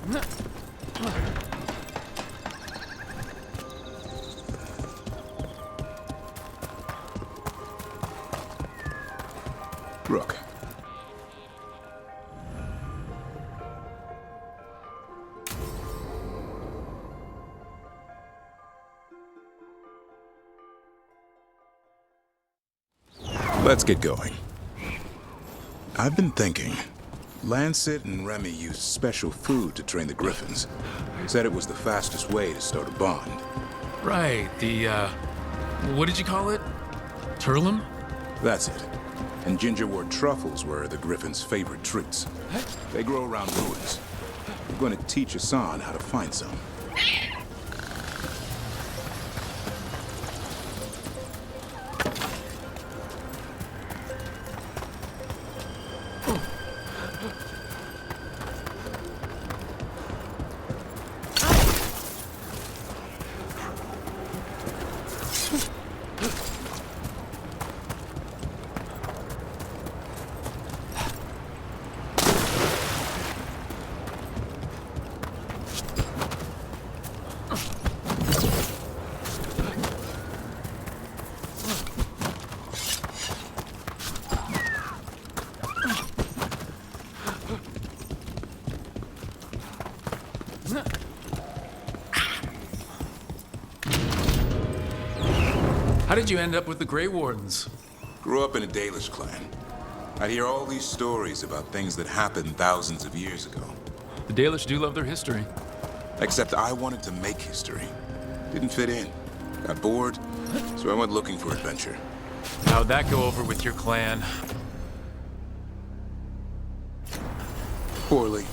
Rook. Let's get going. I've been thinking. Lancet and Remy used special food to train the griffins. Said it was the fastest way to start a bond. Right, what did you call it? Turlum? That's it. And gingerwort truffles were the griffins' favorite treats. They grow around ruins. I'm going to teach Hassan how to find some. How did you end up with the Grey Wardens? Grew up in a Dalish clan. I'd hear all these stories about things that happened thousands of years ago. The Dalish do love their history. Except I wanted to make history. Didn't fit in. Got bored, so I went looking for adventure. How'd that go over with your clan? Poorly.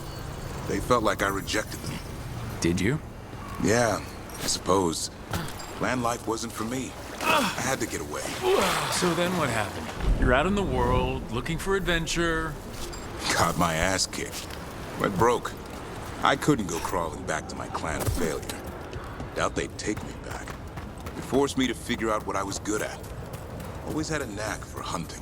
They felt like I rejected them. Did you? Yeah, I suppose. Clan life wasn't for me. I had to get away. So then what happened? You're out in the world, looking for adventure. Got my ass kicked. Went broke. I couldn't go crawling back to my clan of failure. Doubt they'd take me back. It forced me to figure out what I was good at. Always had a knack for hunting.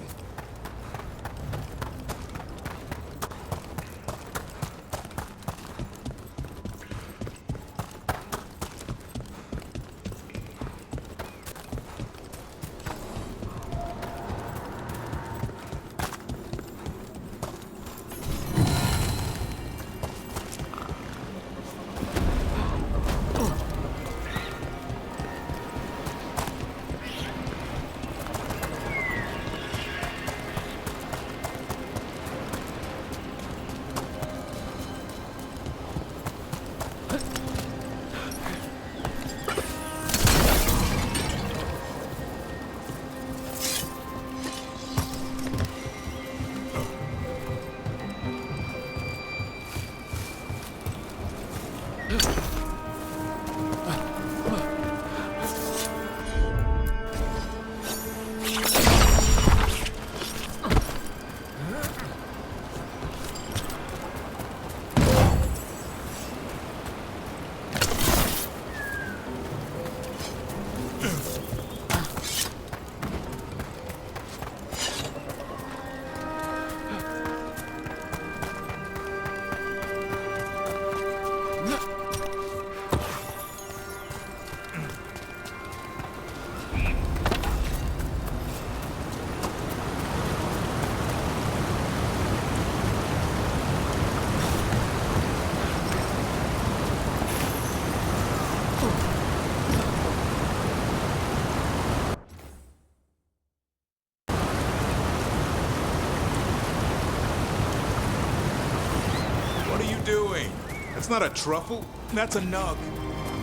That's not a truffle. That's a nug.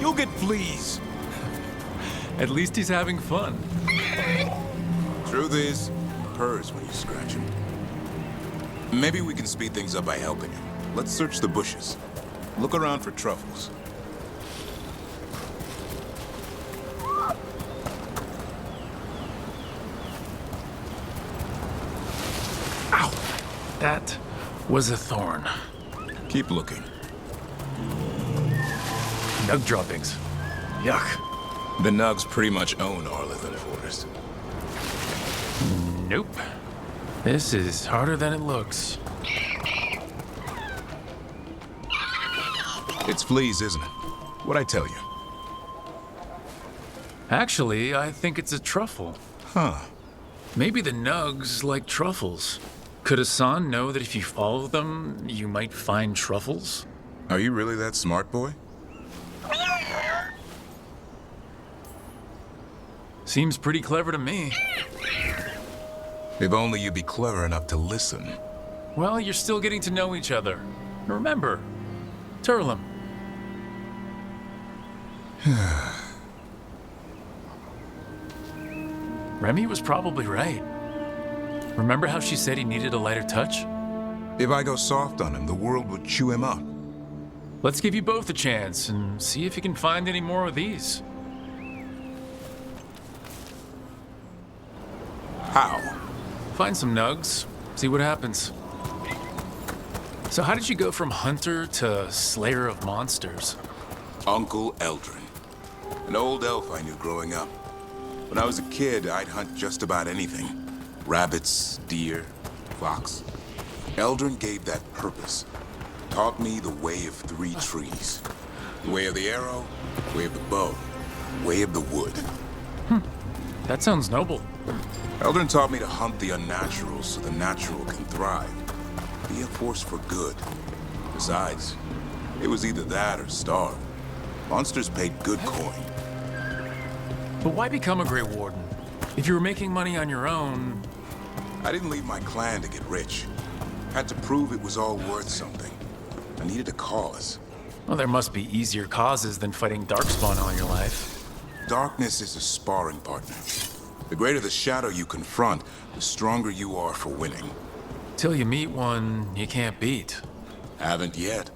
You'll get fleas. At least he's having fun. Truth is, purrs when you scratch him. Maybe we can speed things up by helping him. Let's search the bushes. Look around for truffles. Ow! That was a thorn. Keep looking. Nug droppings. Yuck. The nugs pretty much own Arlithan Forest. Nope. This is harder than it looks. It's fleas, isn't it? What'd I tell you? Actually, I think it's a truffle. Huh. Maybe the nugs like truffles. Could Hassan know that if you follow them, you might find truffles? Are you really that smart, boy? Seems pretty clever to me. If only you'd be clever enough to listen. Well, you're still getting to know each other. Remember, Turlum. Remy was probably right. Remember how she said he needed a lighter touch? If I go soft on him, the world would chew him up. Let's give you both a chance and see if you can find any more of these. How? Find some nugs, see what happens. So how did you go from hunter to slayer of monsters? Uncle Eldrin. An old elf I knew growing up. When I was a kid, I'd hunt just about anything. Rabbits, deer, fox. Eldrin gave that purpose. Taught me the way of 3 trees. The way of the arrow, the way of the bow, the way of the wood. That sounds noble. Eldrin taught me to hunt the unnatural so the natural can thrive. Be a force for good. Besides, it was either that or starve. Monsters paid good coin. But why become a Grey Warden? If you were making money on your own... I didn't leave my clan to get rich. Had to prove it was all worth something. I needed a cause. Well, there must be easier causes than fighting Darkspawn all your life. Darkness is a sparring partner. The greater the shadow you confront, the stronger you are for winning. Till you meet one you can't beat. Haven't yet.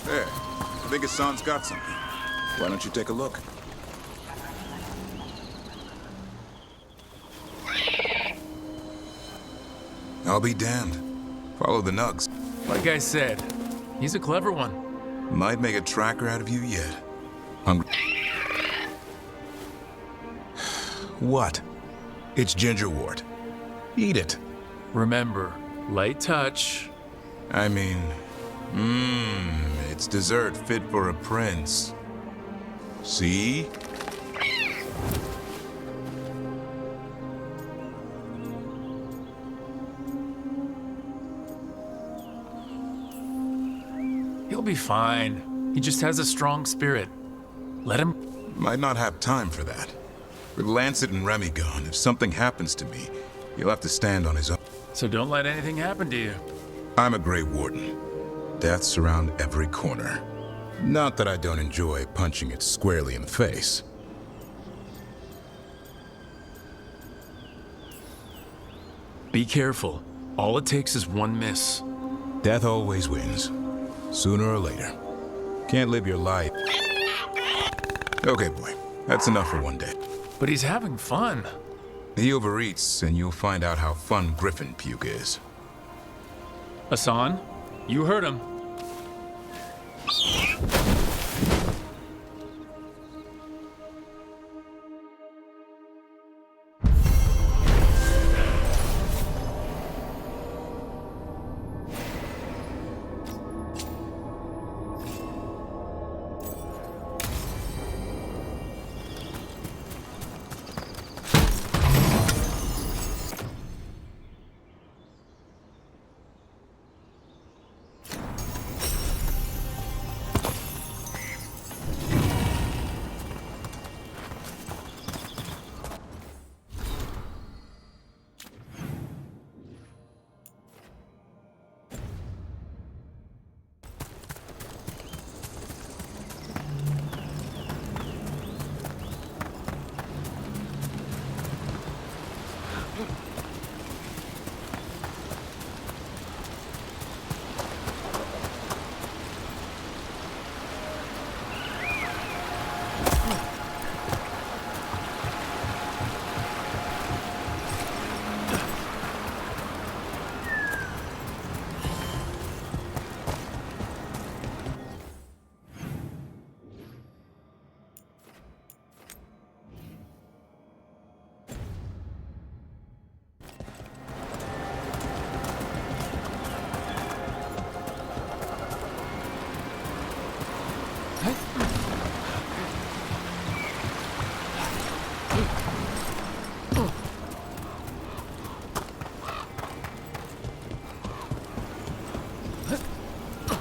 There. I think Hassan's got something. Why don't you take a look? I'll be damned. Follow the nugs. Like I said, he's a clever one. Might make a tracker out of you yet. Hungry? What? It's gingerwort. Eat it. Remember, light touch. I mean, it's dessert fit for a prince. See? He'll be fine. He just has a strong spirit. Let him... Might not have time for that. With Lancet and Remy gone, if something happens to me, he'll have to stand on his own. So don't let anything happen to you. I'm a Grey Warden. Death's around every corner. Not that I don't enjoy punching it squarely in the face. Be careful. All it takes is one miss. Death always wins. Sooner or later. Can't live your life. Okay, boy. That's enough for one day. But he's having fun. He overeats, and you'll find out how fun Griffin puke is. Hassan, you heard him.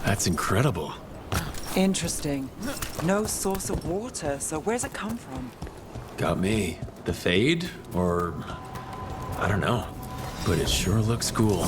That's incredible. Interesting. No source of water, so where's it come from? Got me. The Fade? Or... I don't know. But it sure looks cool.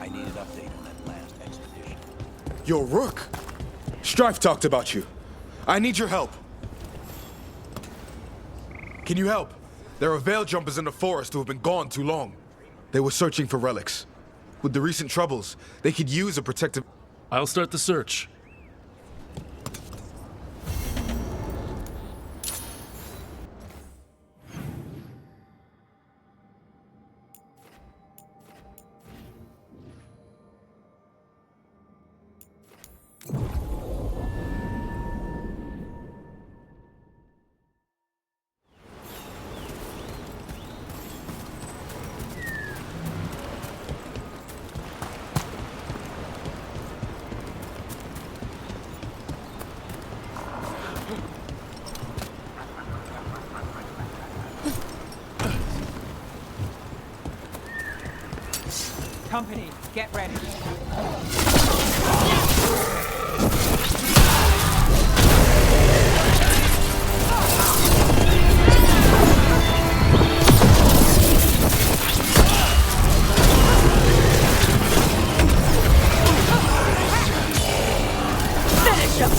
I need an update on that last expedition. Yo, Rook! Strife talked about you. I need your help. Can you help? There are veil jumpers in the forest who have been gone too long. They were searching for relics. With the recent troubles, they could use a protective... I'll start the search. Company, get ready. Finish him!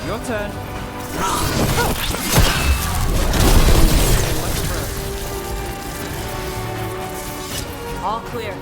Your turn. All clear.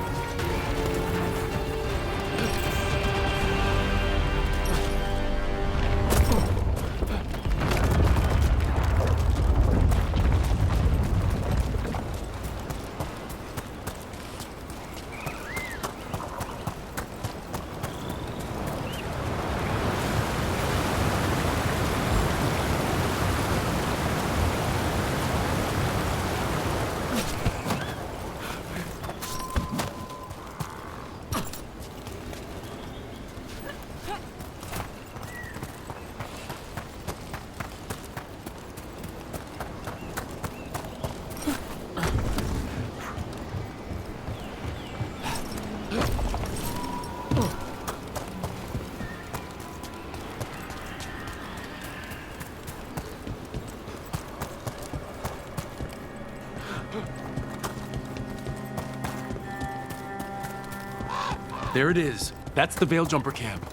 There it is. That's the Veil Jumper camp.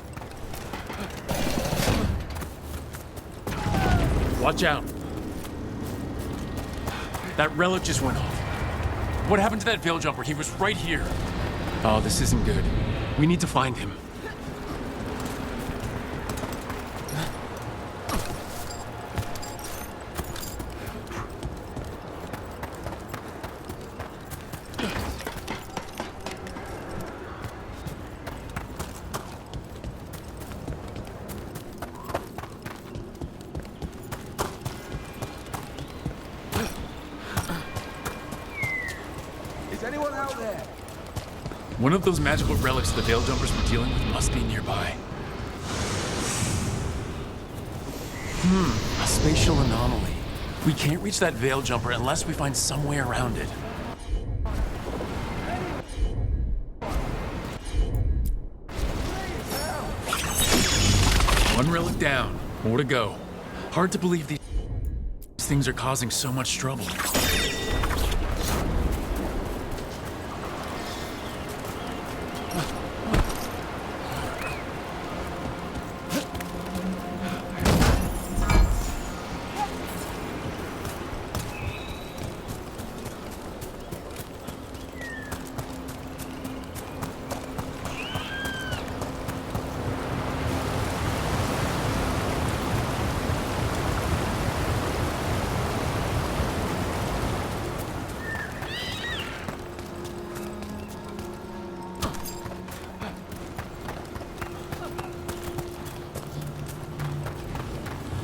Watch out. That relic just went off. What happened to that Veil Jumper? He was right here. Oh, this isn't good. We need to find him. One of those magical relics the Veil Jumpers were dealing with must be nearby. A spatial anomaly. We can't reach that Veil Jumper unless we find some way around it. down. More to go. Hard to believe these things are causing so much trouble.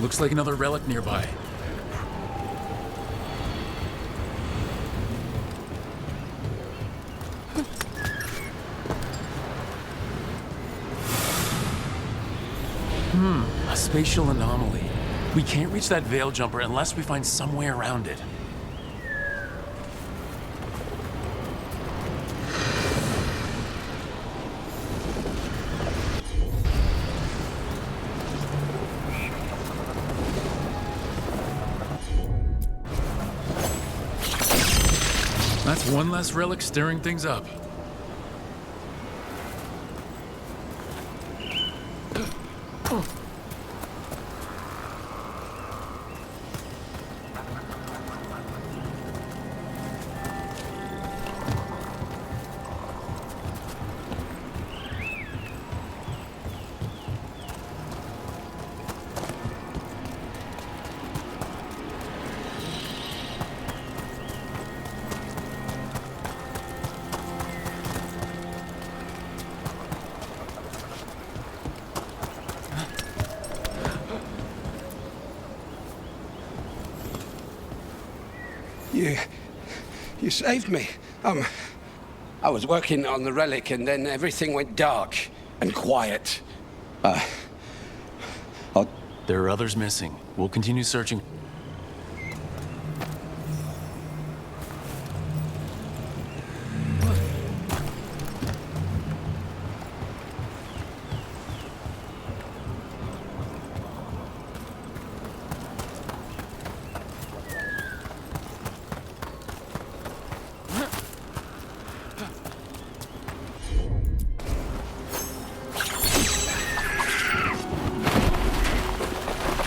Looks like another relic nearby. A spatial anomaly. We can't reach that veil jumper unless we find some way around it. That's one less relic stirring things up. You saved me. I was working on the relic and then everything went dark and quiet. There are others missing. We'll continue searching.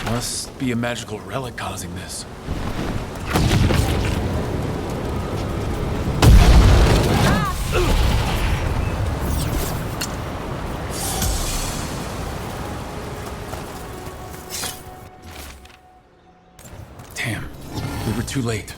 Must be a magical relic causing this. Damn, we were too late.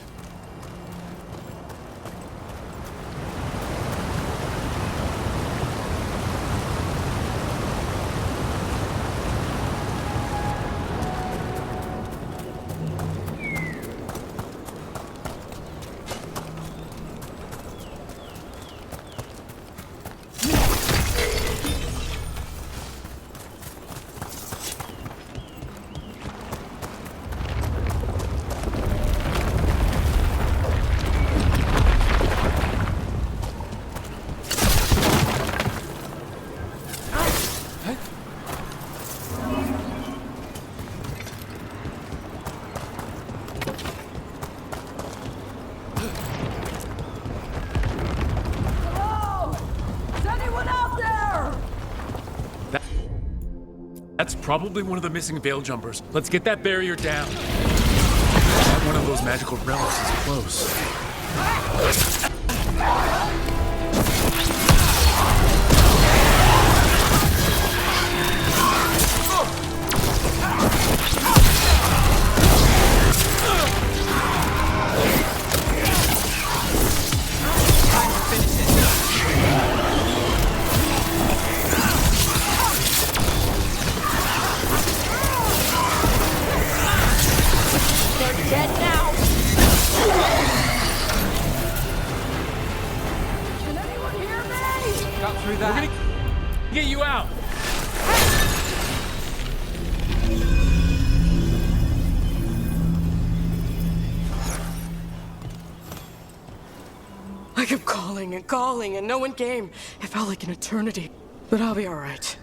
That's probably one of the missing veil jumpers. Let's get that barrier down. One of those magical relics is close. Dead now. Can anyone hear me? Got through that. We're gonna get you out. I kept calling and calling and no one came. It felt like an eternity, but I'll be all right.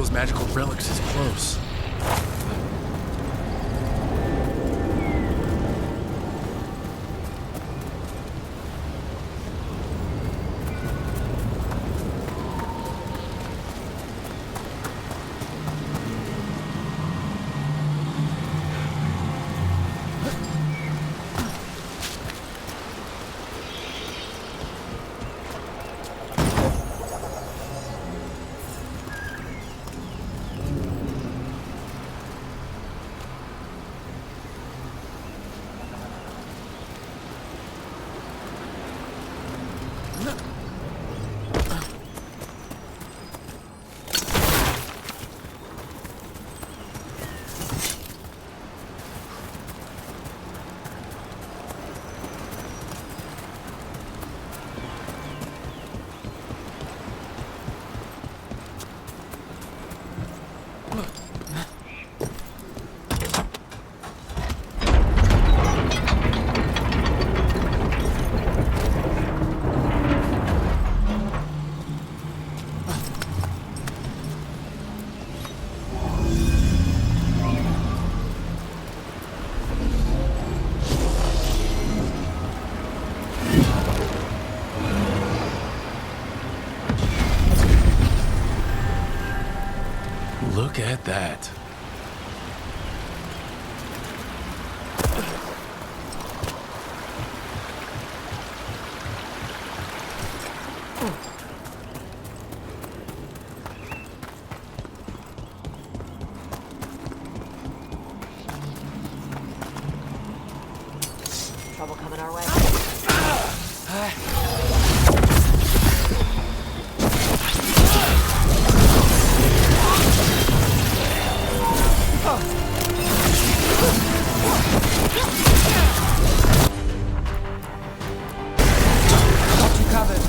those magical relics is close. Look at that. Trouble coming our way. Got you covered.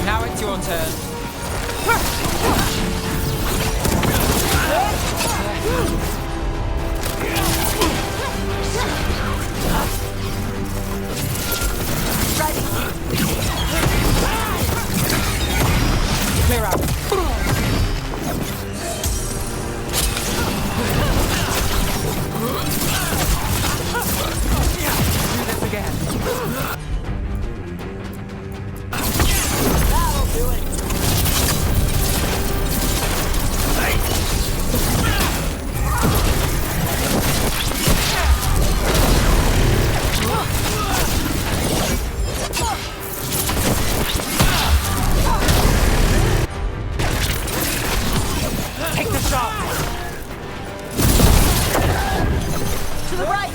Now it's your turn. Clear out. Do this again. That'll do it. Take the shot. To the right.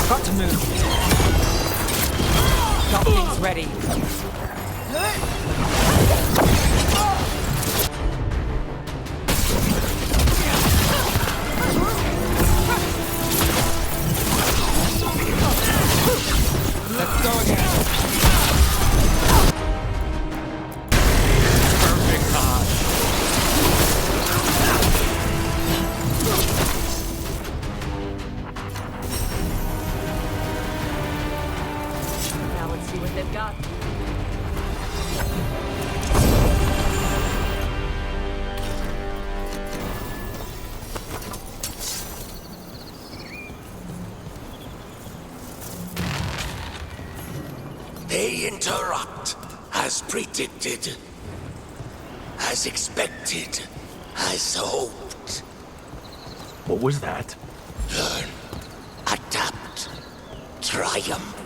Got to move. Got things ready. Let's go again. Perfect time. Now let's see what they've got. They interrupt, as predicted, as expected, as hoped. What was that? Learn, adapt, triumph.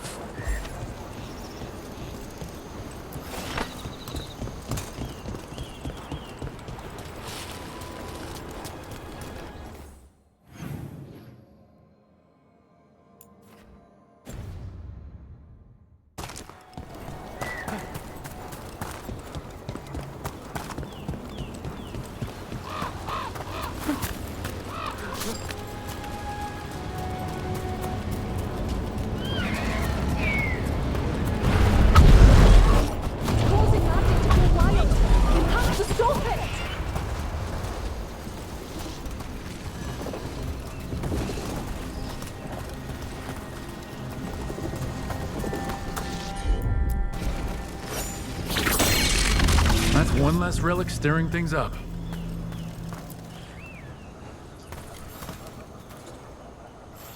That's one less relic stirring things up.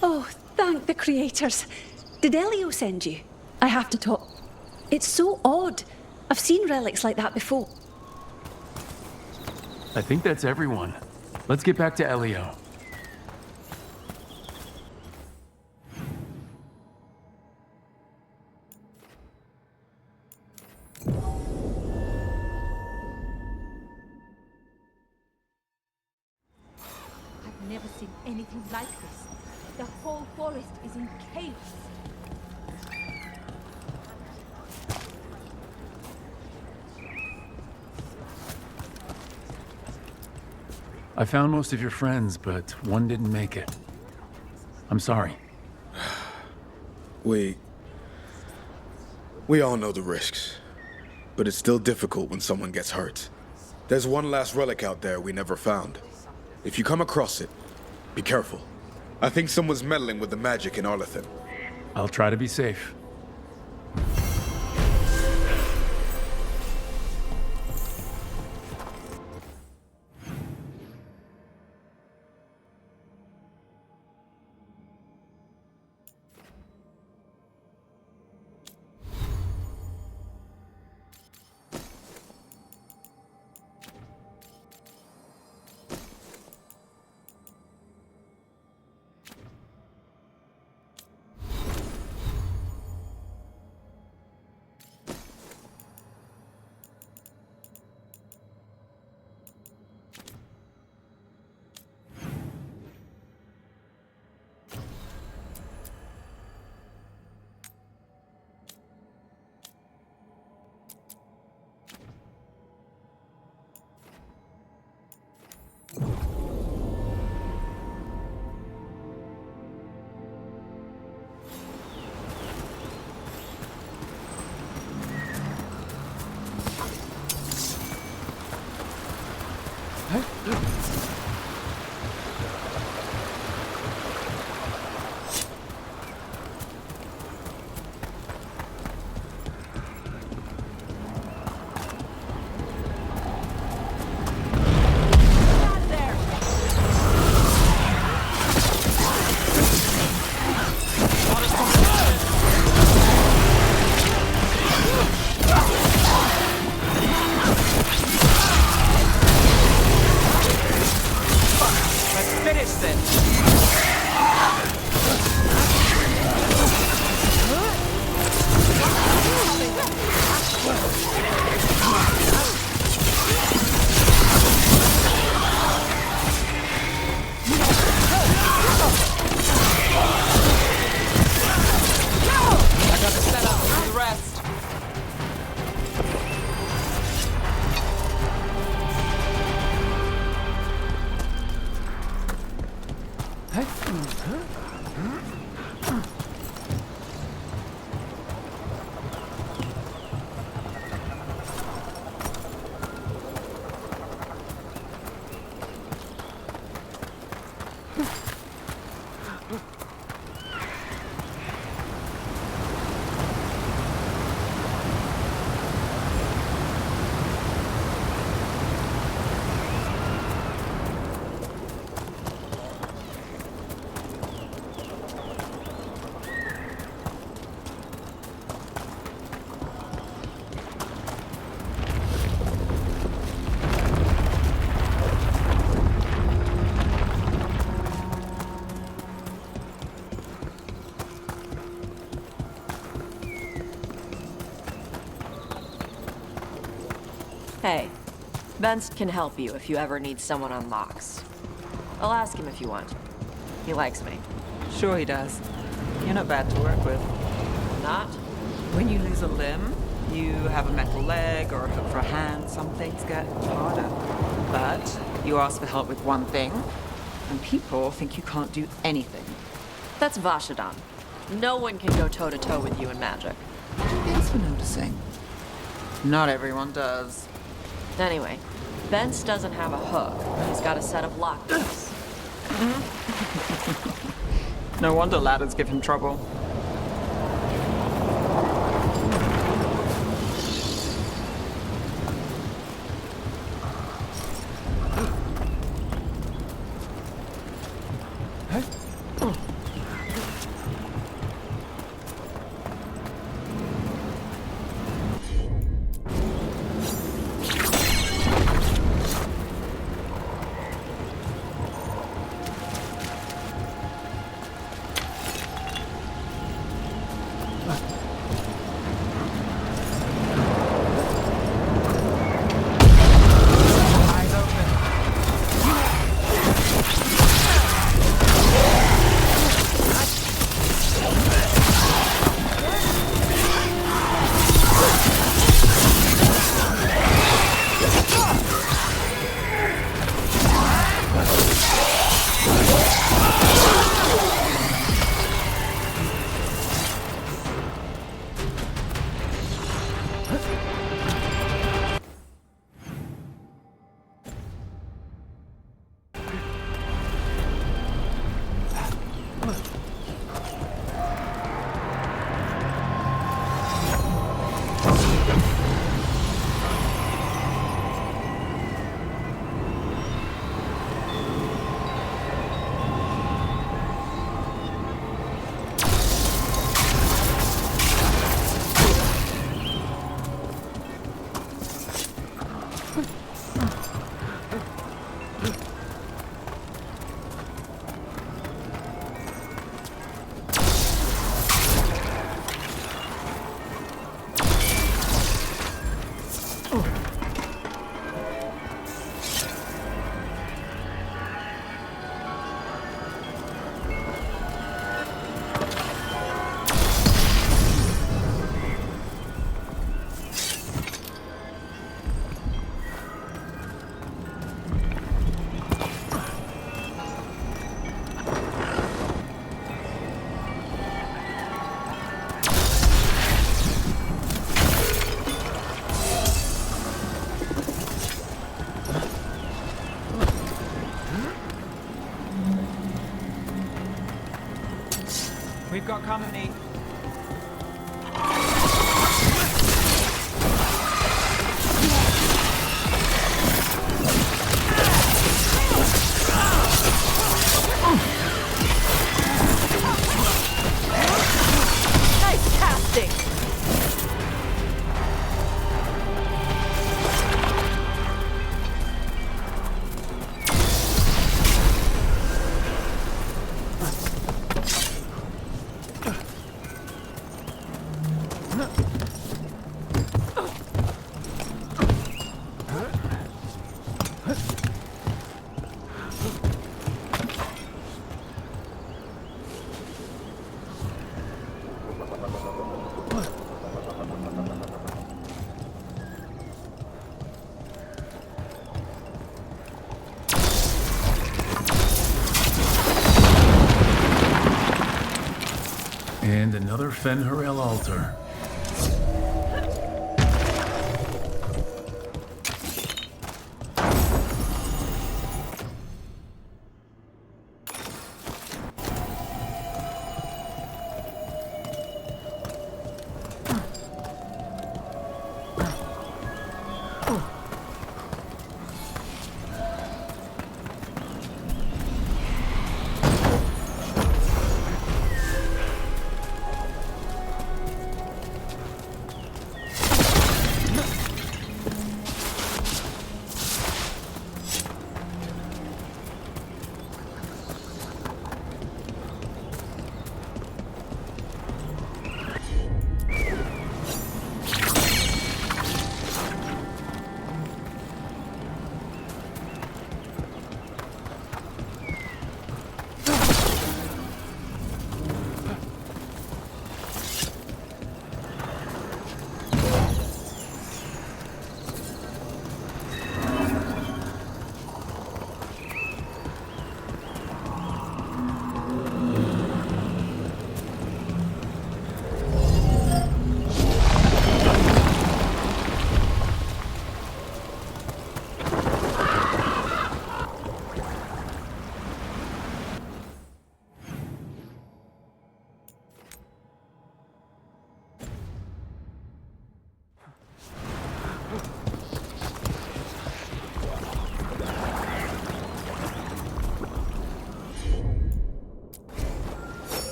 Oh, thank the creators. Did Elio send you? I have to talk. It's so odd. I've seen relics like that before. I think that's everyone. Let's get back to Elio. I've never seen anything like this. The whole forest is in chaos. I found most of your friends, but one didn't make it. I'm sorry. We all know the risks, but it's still difficult when someone gets hurt. There's one last relic out there we never found. If you come across it, be careful. I think someone's meddling with the magic in Arlethan. I'll try to be safe. Hey, Benst can help you if you ever need someone on locks. I'll ask him if you want. He likes me. Sure he does. You're not bad to work with. Not? When you lose a limb, you have a metal leg or a hook for a hand, some things get harder. But you ask for help with one thing, and people think you can't do anything. That's Vashadan. No one can go toe-to-toe with you in magic. Thanks for noticing. Not everyone does. Anyway, Benst doesn't have a hook. He's got a set of lockpicks. No wonder ladders give him trouble. We've got company. Nice casting! And another Fen'Harel altar.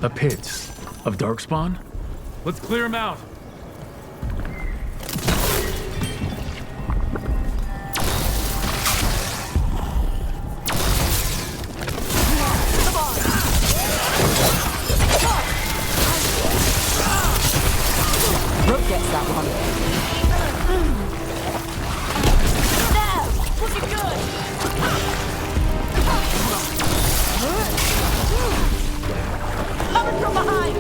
A pit of darkspawn? Let's clear him out. Rook gets that one. Now! Looking good! Coming from behind!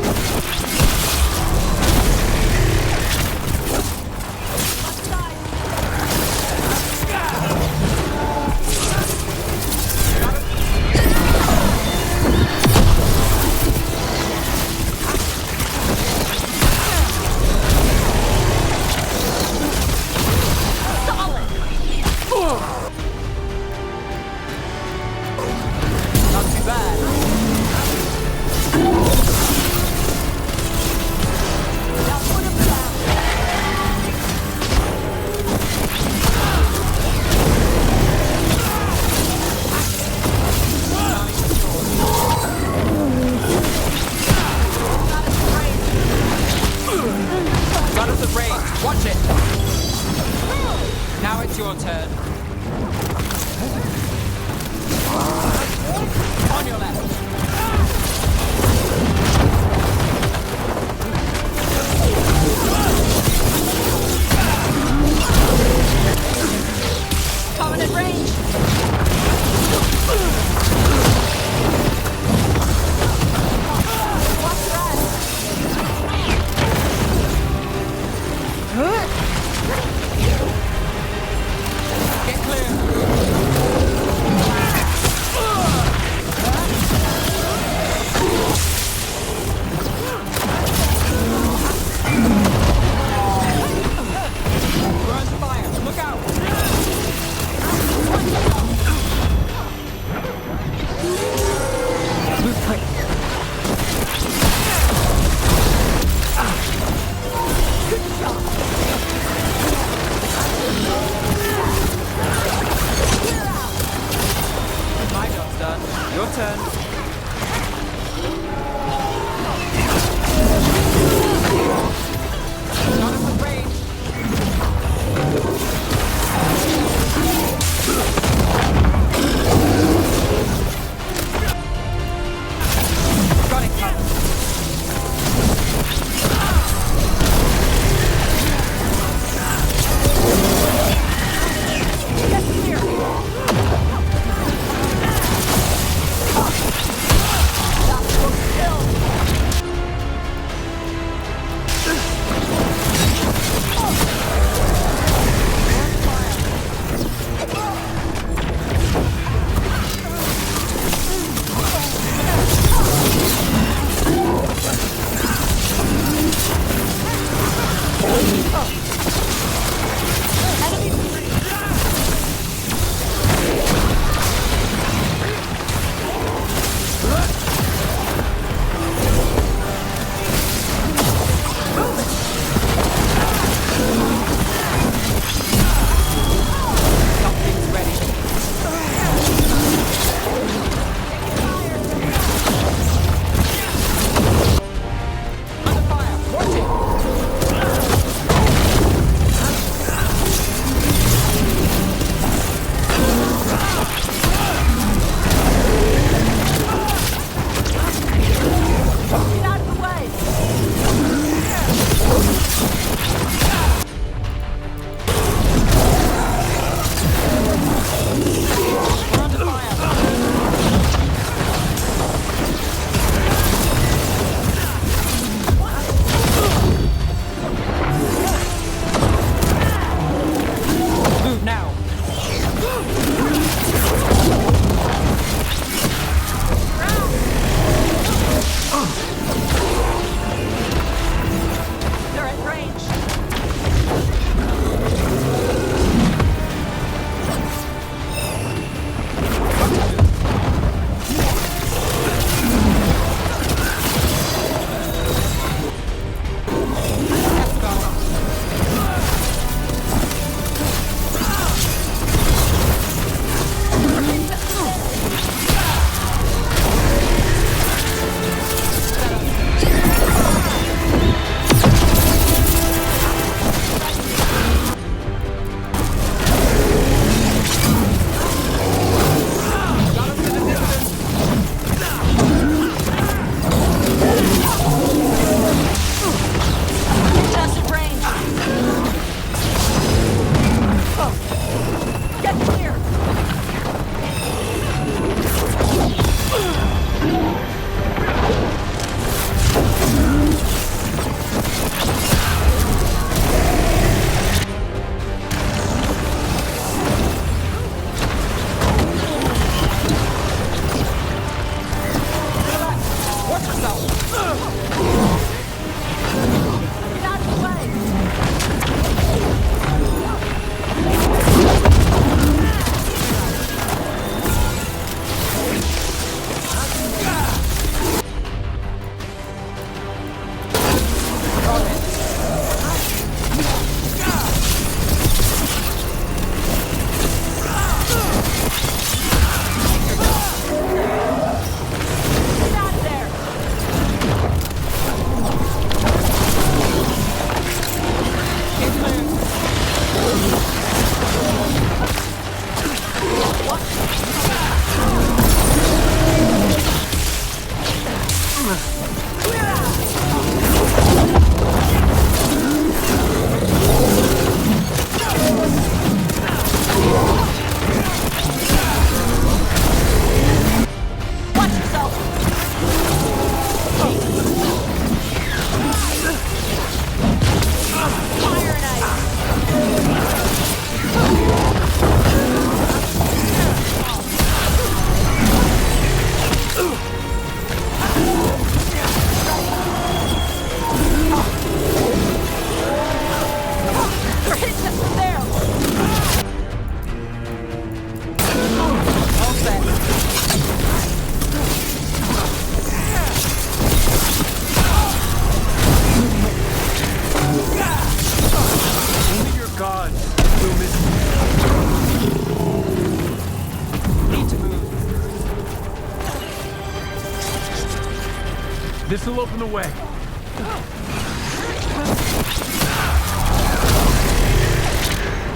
This'll open the way.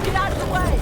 Get out of the way!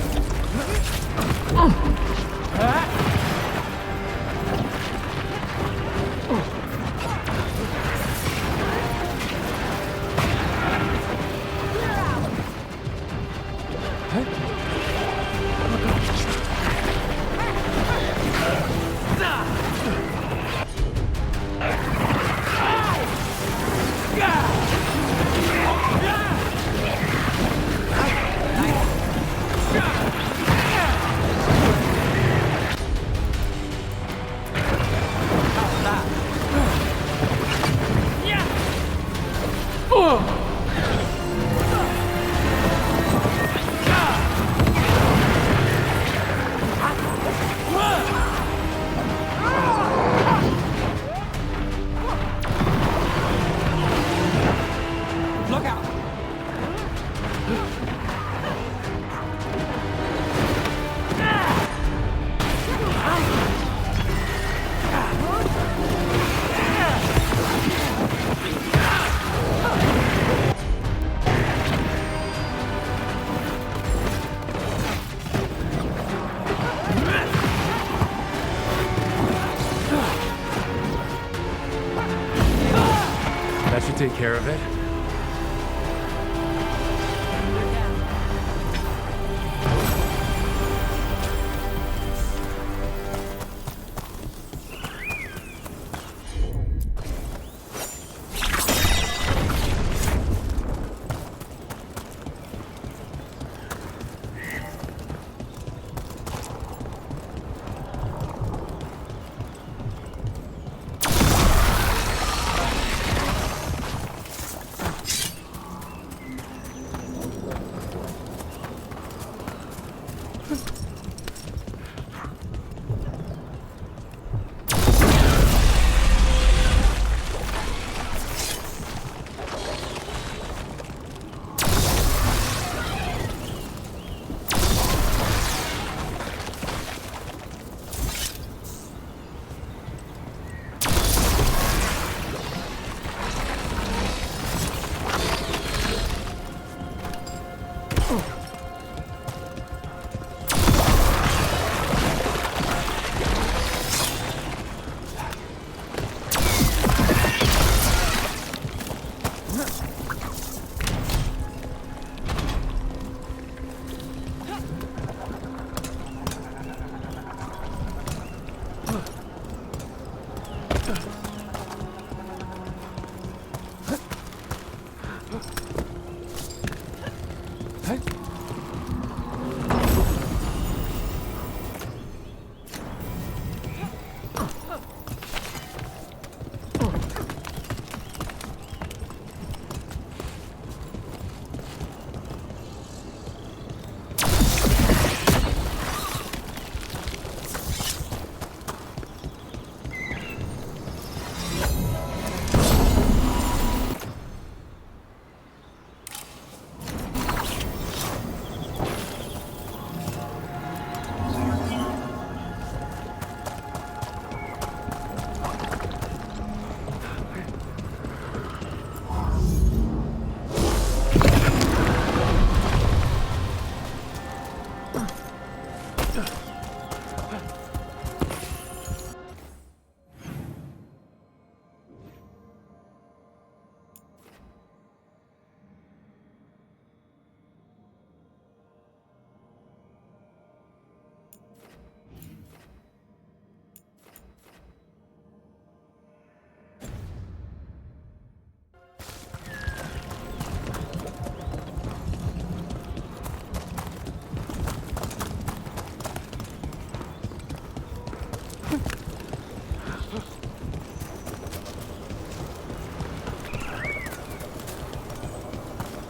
That should take care of it.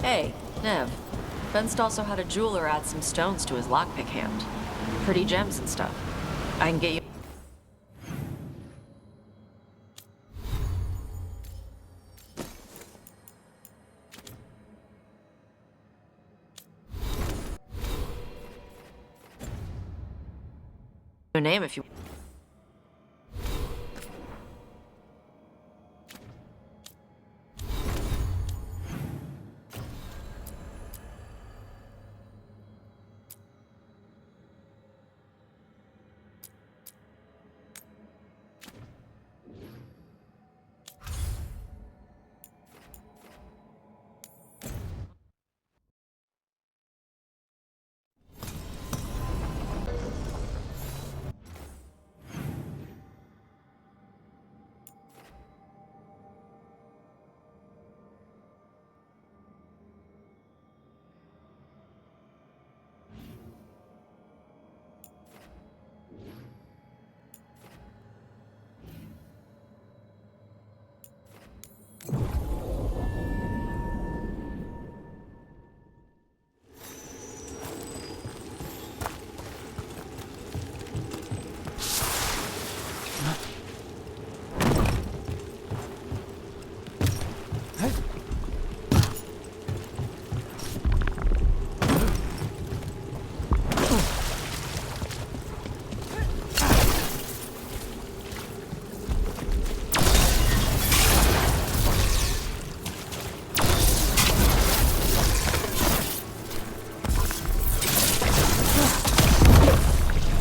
Hey, Nev. Benst also had a jeweler add some stones to his lockpick hand. Pretty gems and stuff. I can get you... your name if you...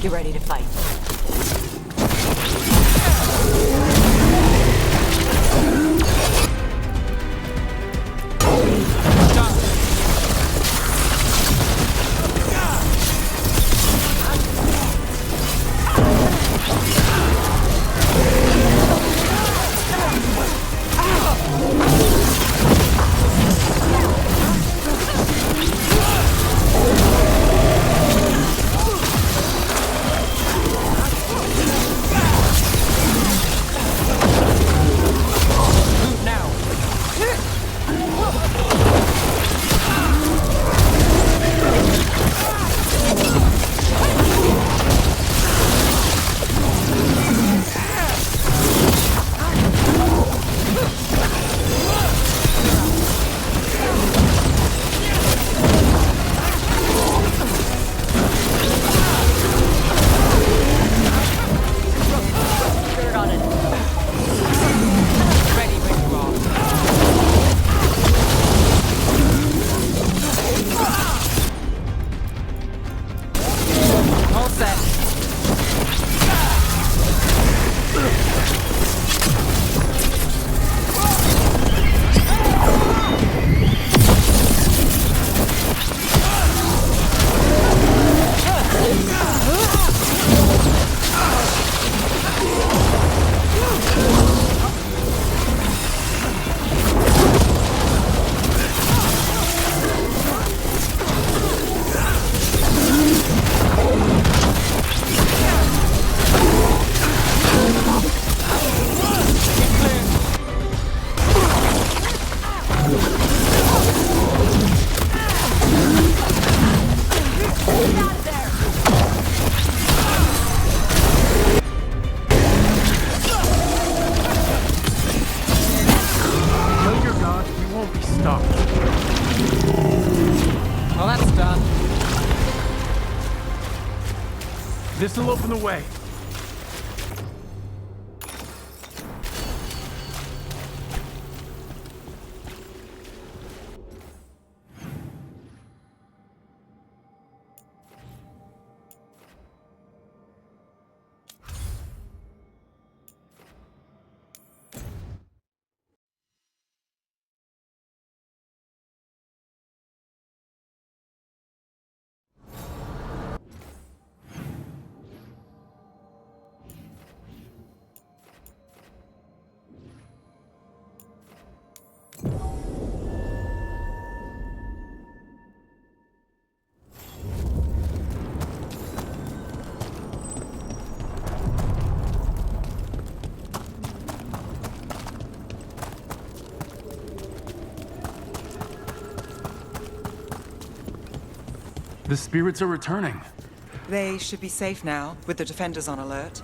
Get ready to fight. This'll open the way. The spirits are returning. They should be safe now, with the defenders on alert.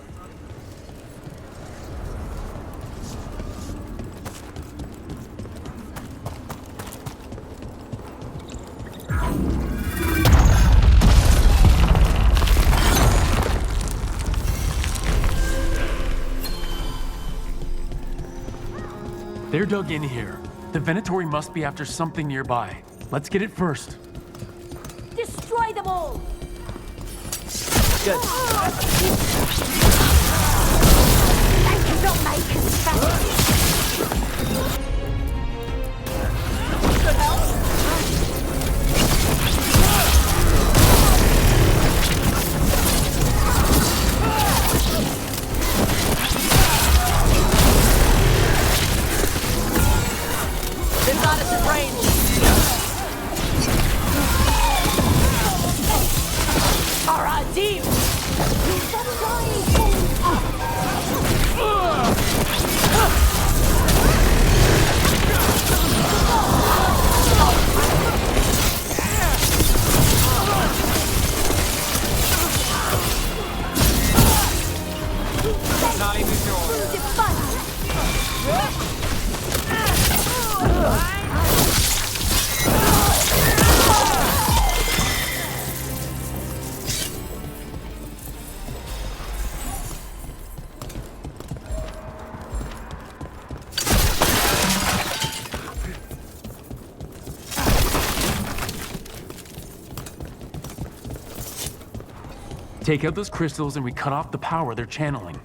They're dug in here. The Venatori must be after something nearby. Let's get it first. Destroy them all! Good. They cannot make us fast! Good help. They've got us in range. Aradim! Time is yours. Take out those crystals and we cut off the power they're channeling.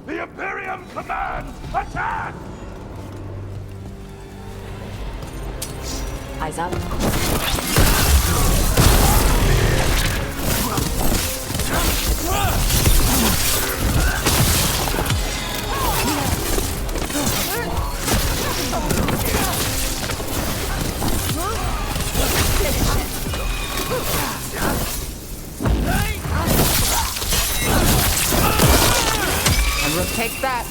The Imperium commands attack! Eyes up. And Rook takes that.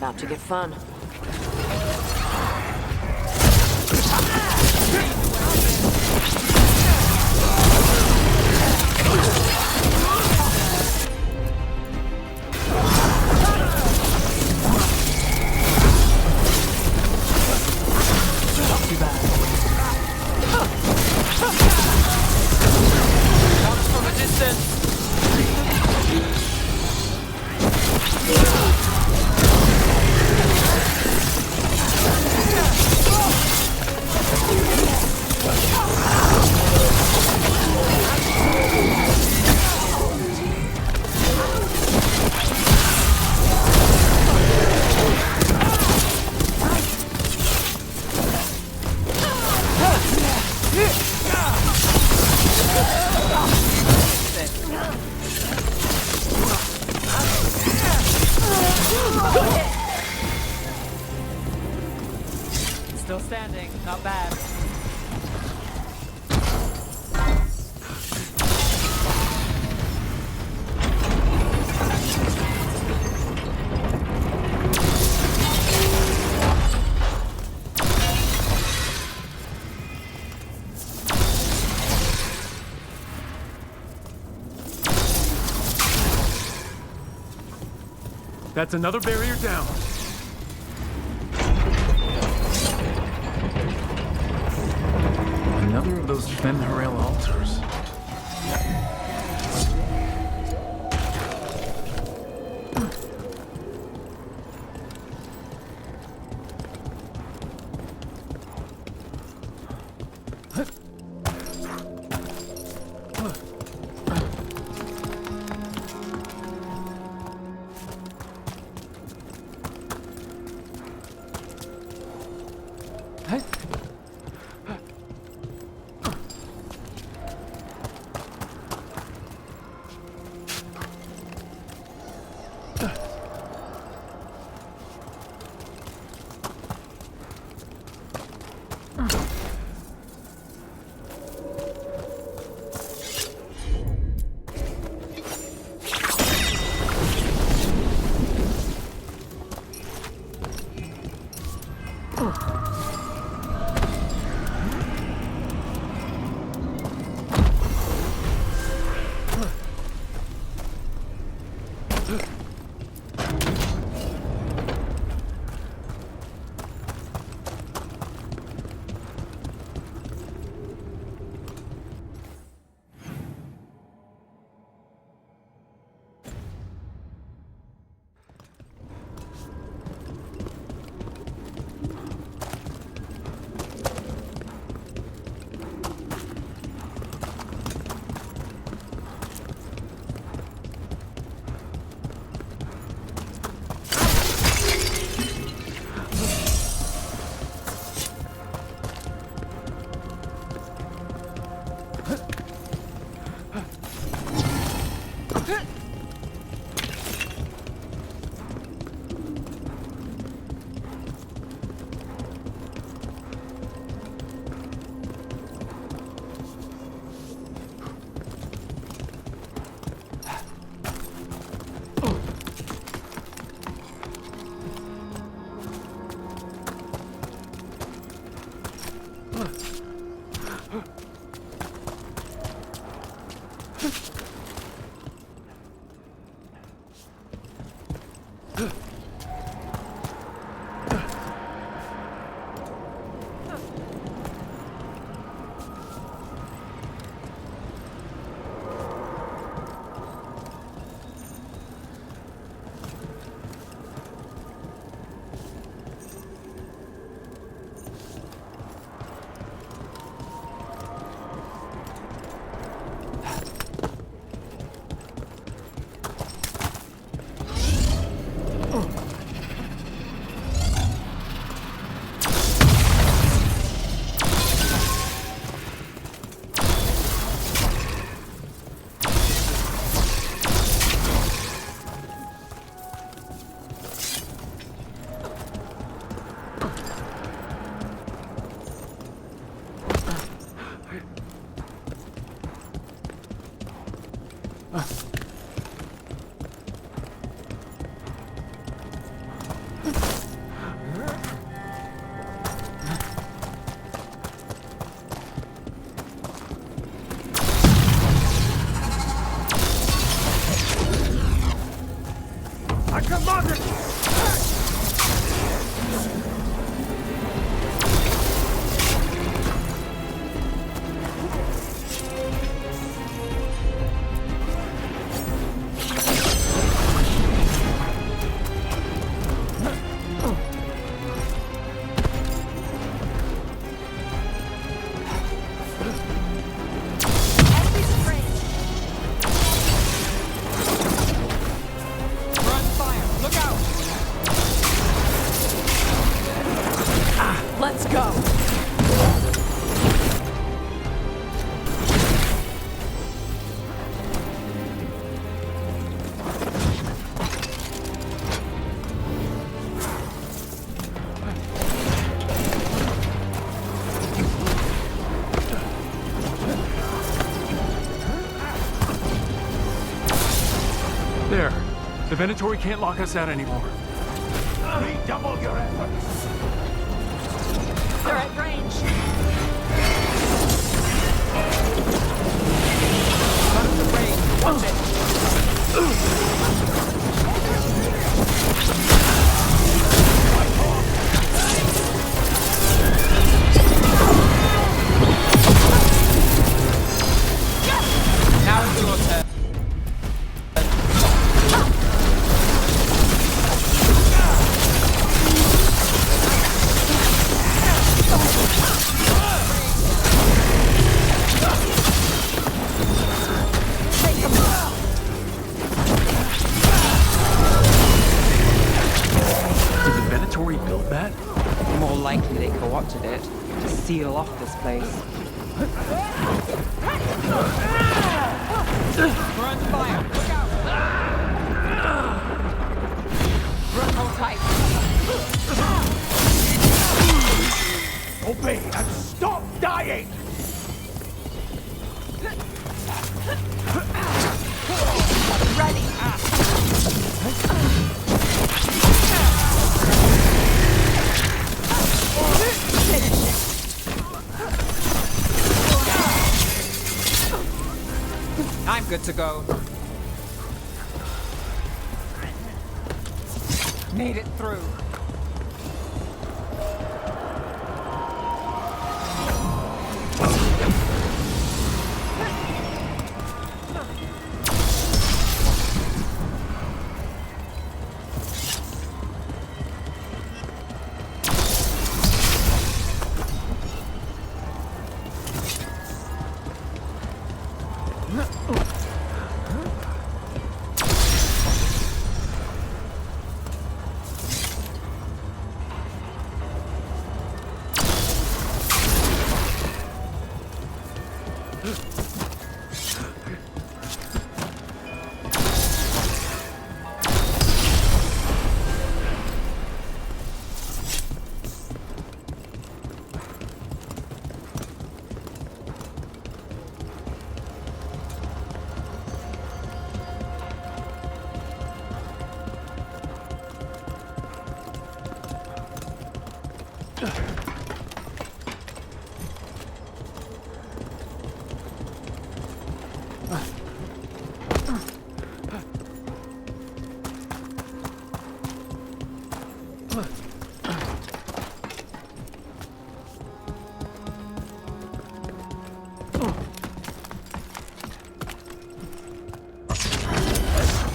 About to get fun. Not too bad. From a distance. Still standing, not bad. That's another barrier down. Another of those Ben Harel altars. Let's go! There. The Venatori can't lock us out anymore. Redouble your efforts. They're at range. Run at the range. Watch it. Now it's your turn. Did the Venatori build that? More likely they co-opted it to seal off this place. We're under fire. Look out! Hold tight. Obey and stop dying! Ready. I'm good to go. Made it through.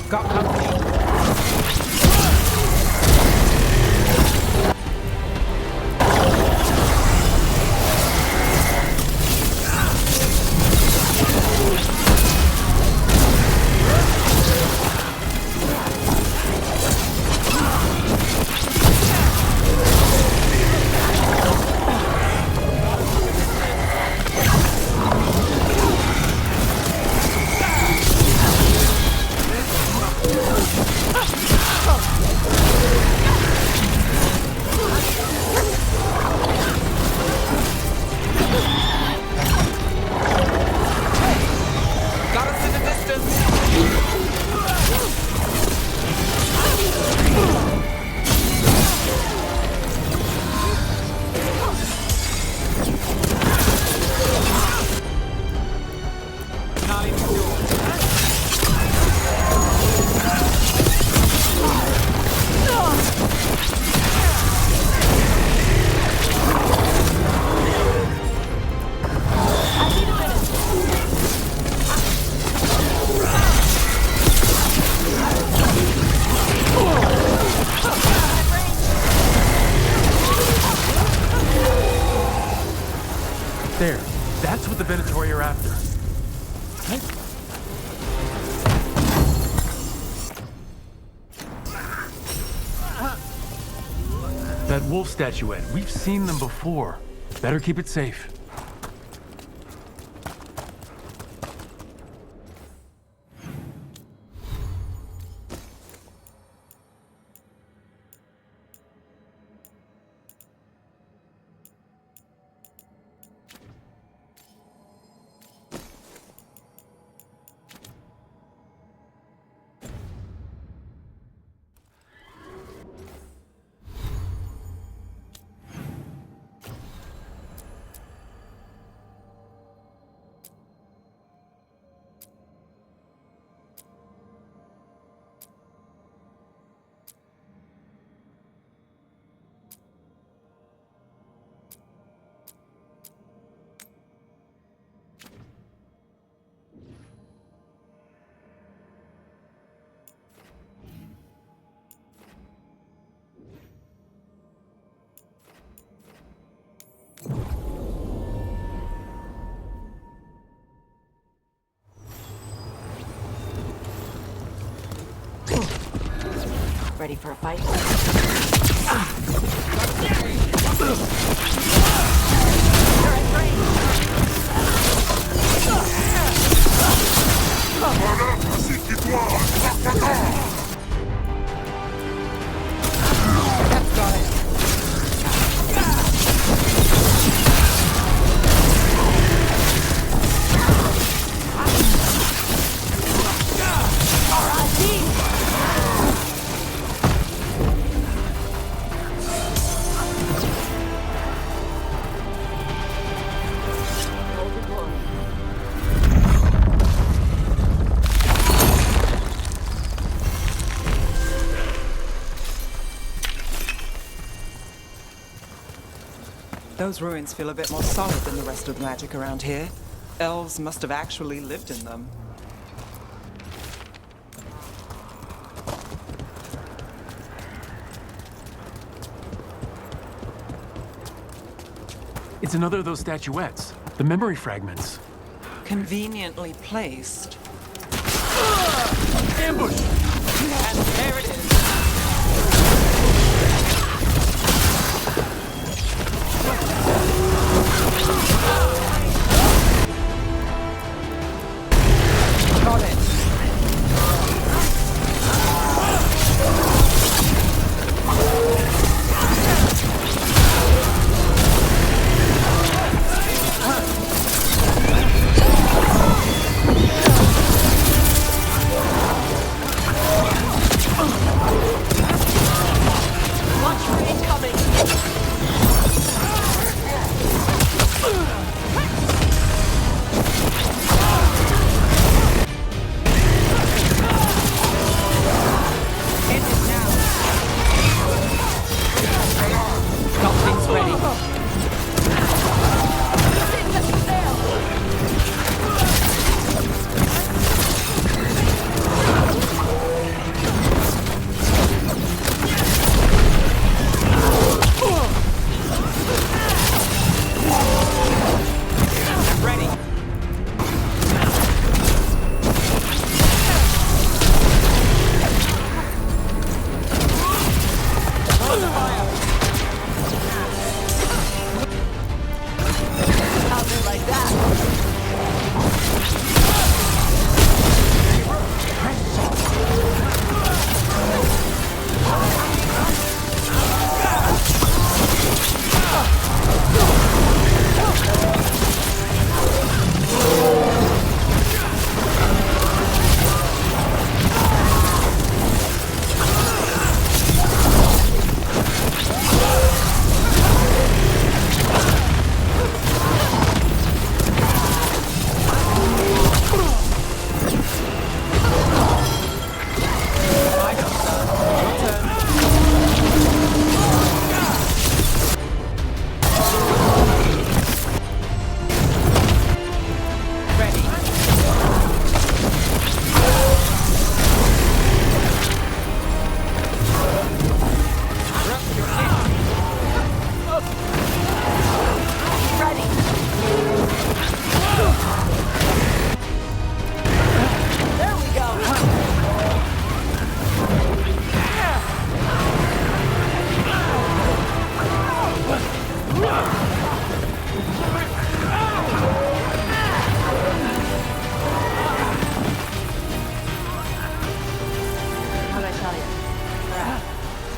Got company. Got us in the distance. Not even doing. That wolf statuette. We've seen them before. Better keep it safe. Ready for a fight? Those ruins feel a bit more solid than the rest of the magic around here. Elves must have actually lived in them. It's another of those statuettes. The memory fragments. Conveniently placed. Ambush! And there it is. Got it.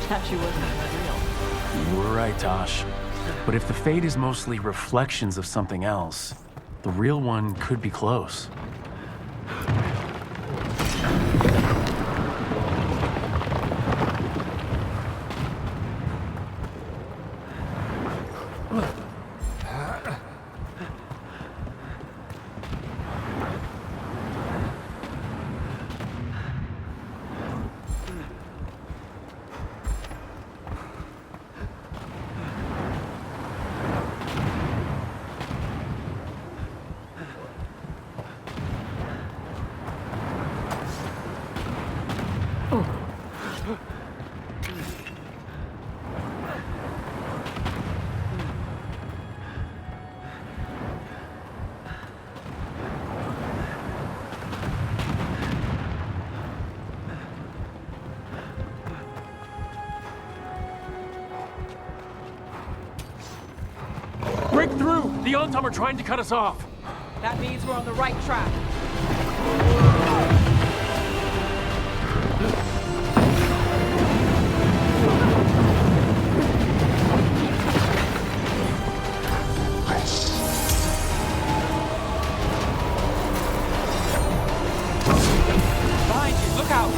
statue wasn't even real. You were right, Tosh. But if the fade is mostly reflections of something else, the real one could be close. Break through! The Ontom are trying to cut us off! That means we're on the right track. Behind you, look out!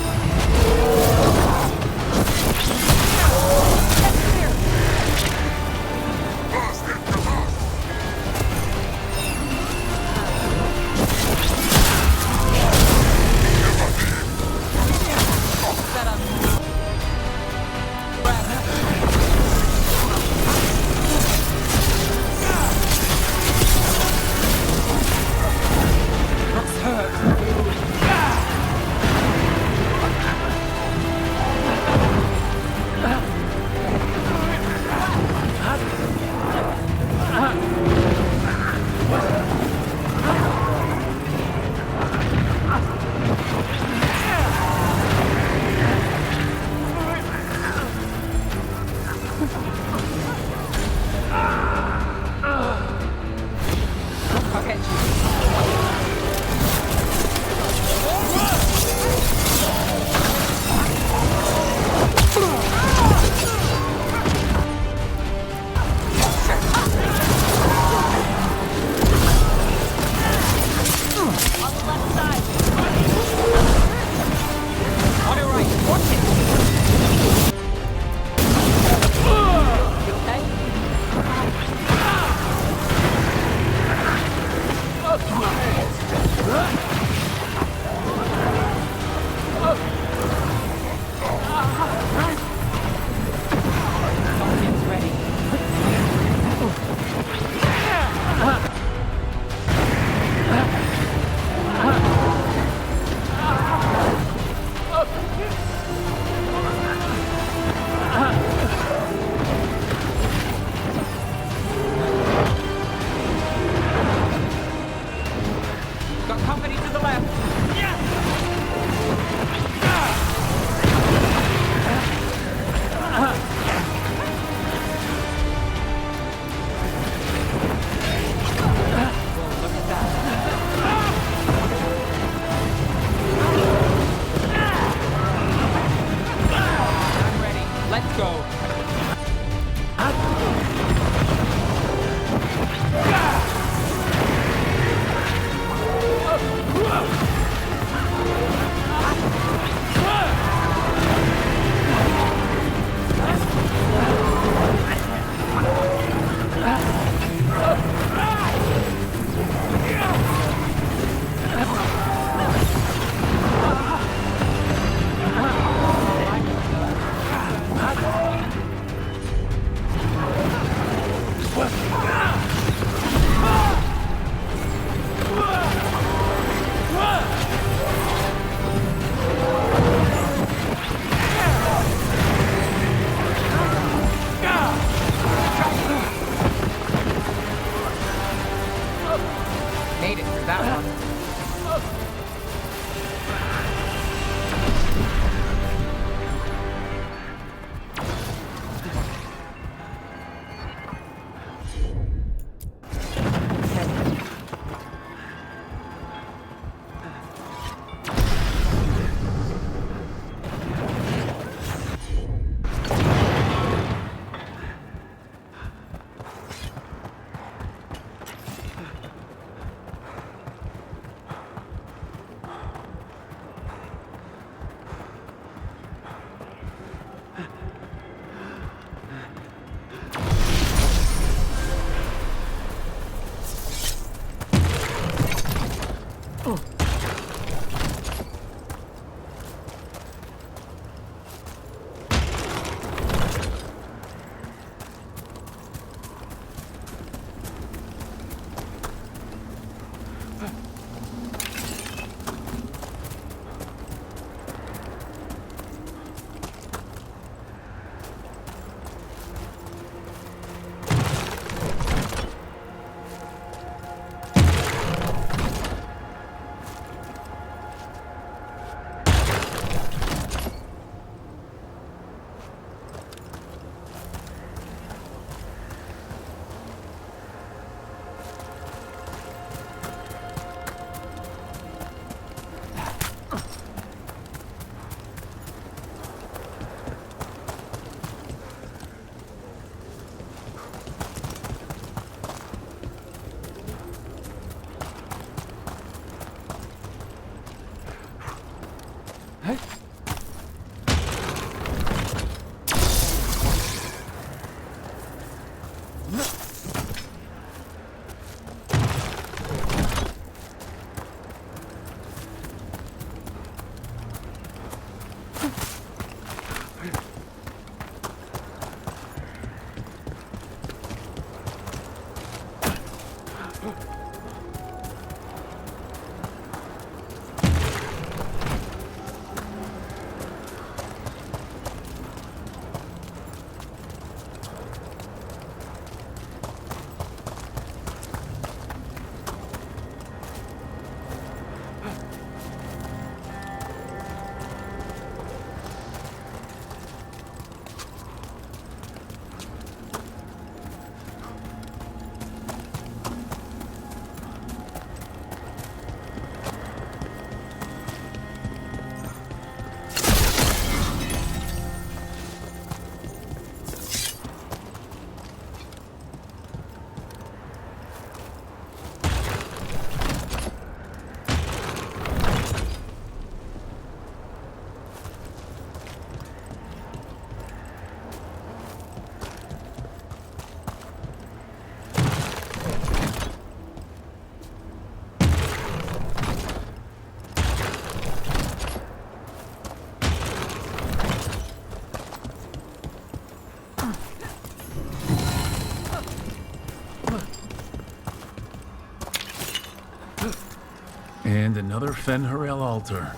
And another Fen'Harel altar.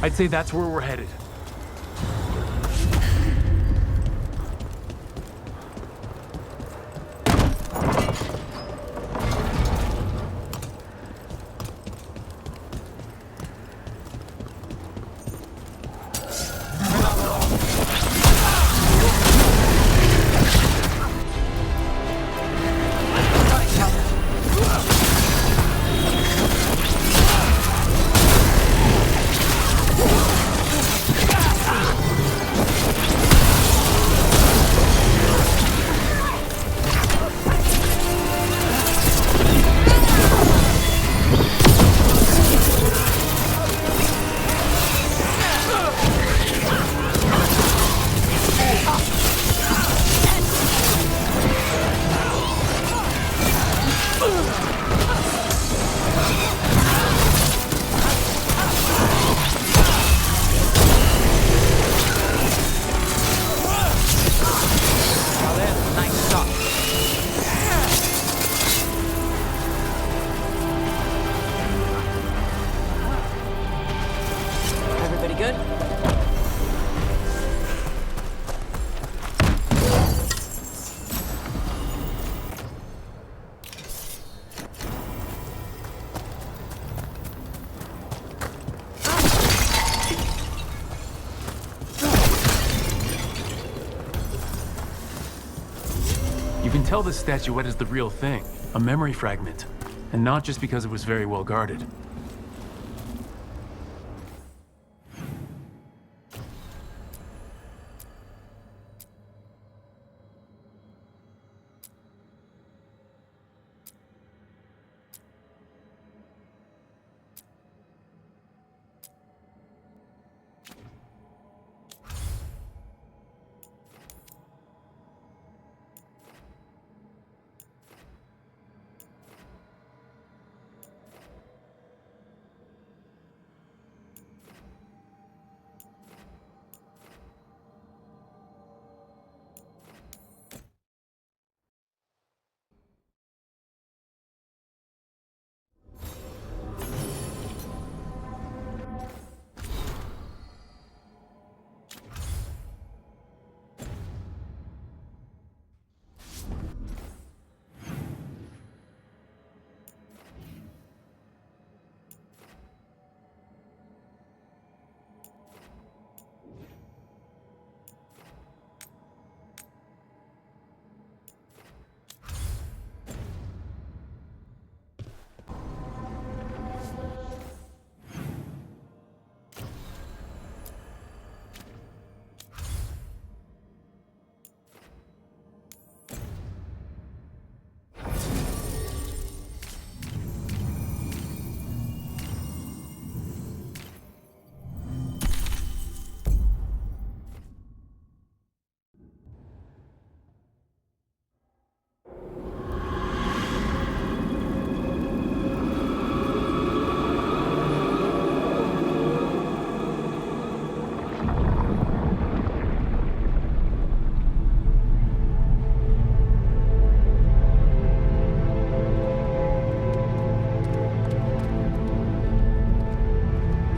I'd say that's where we're headed. You can tell this statuette is the real thing, a memory fragment, and not just because it was very well guarded.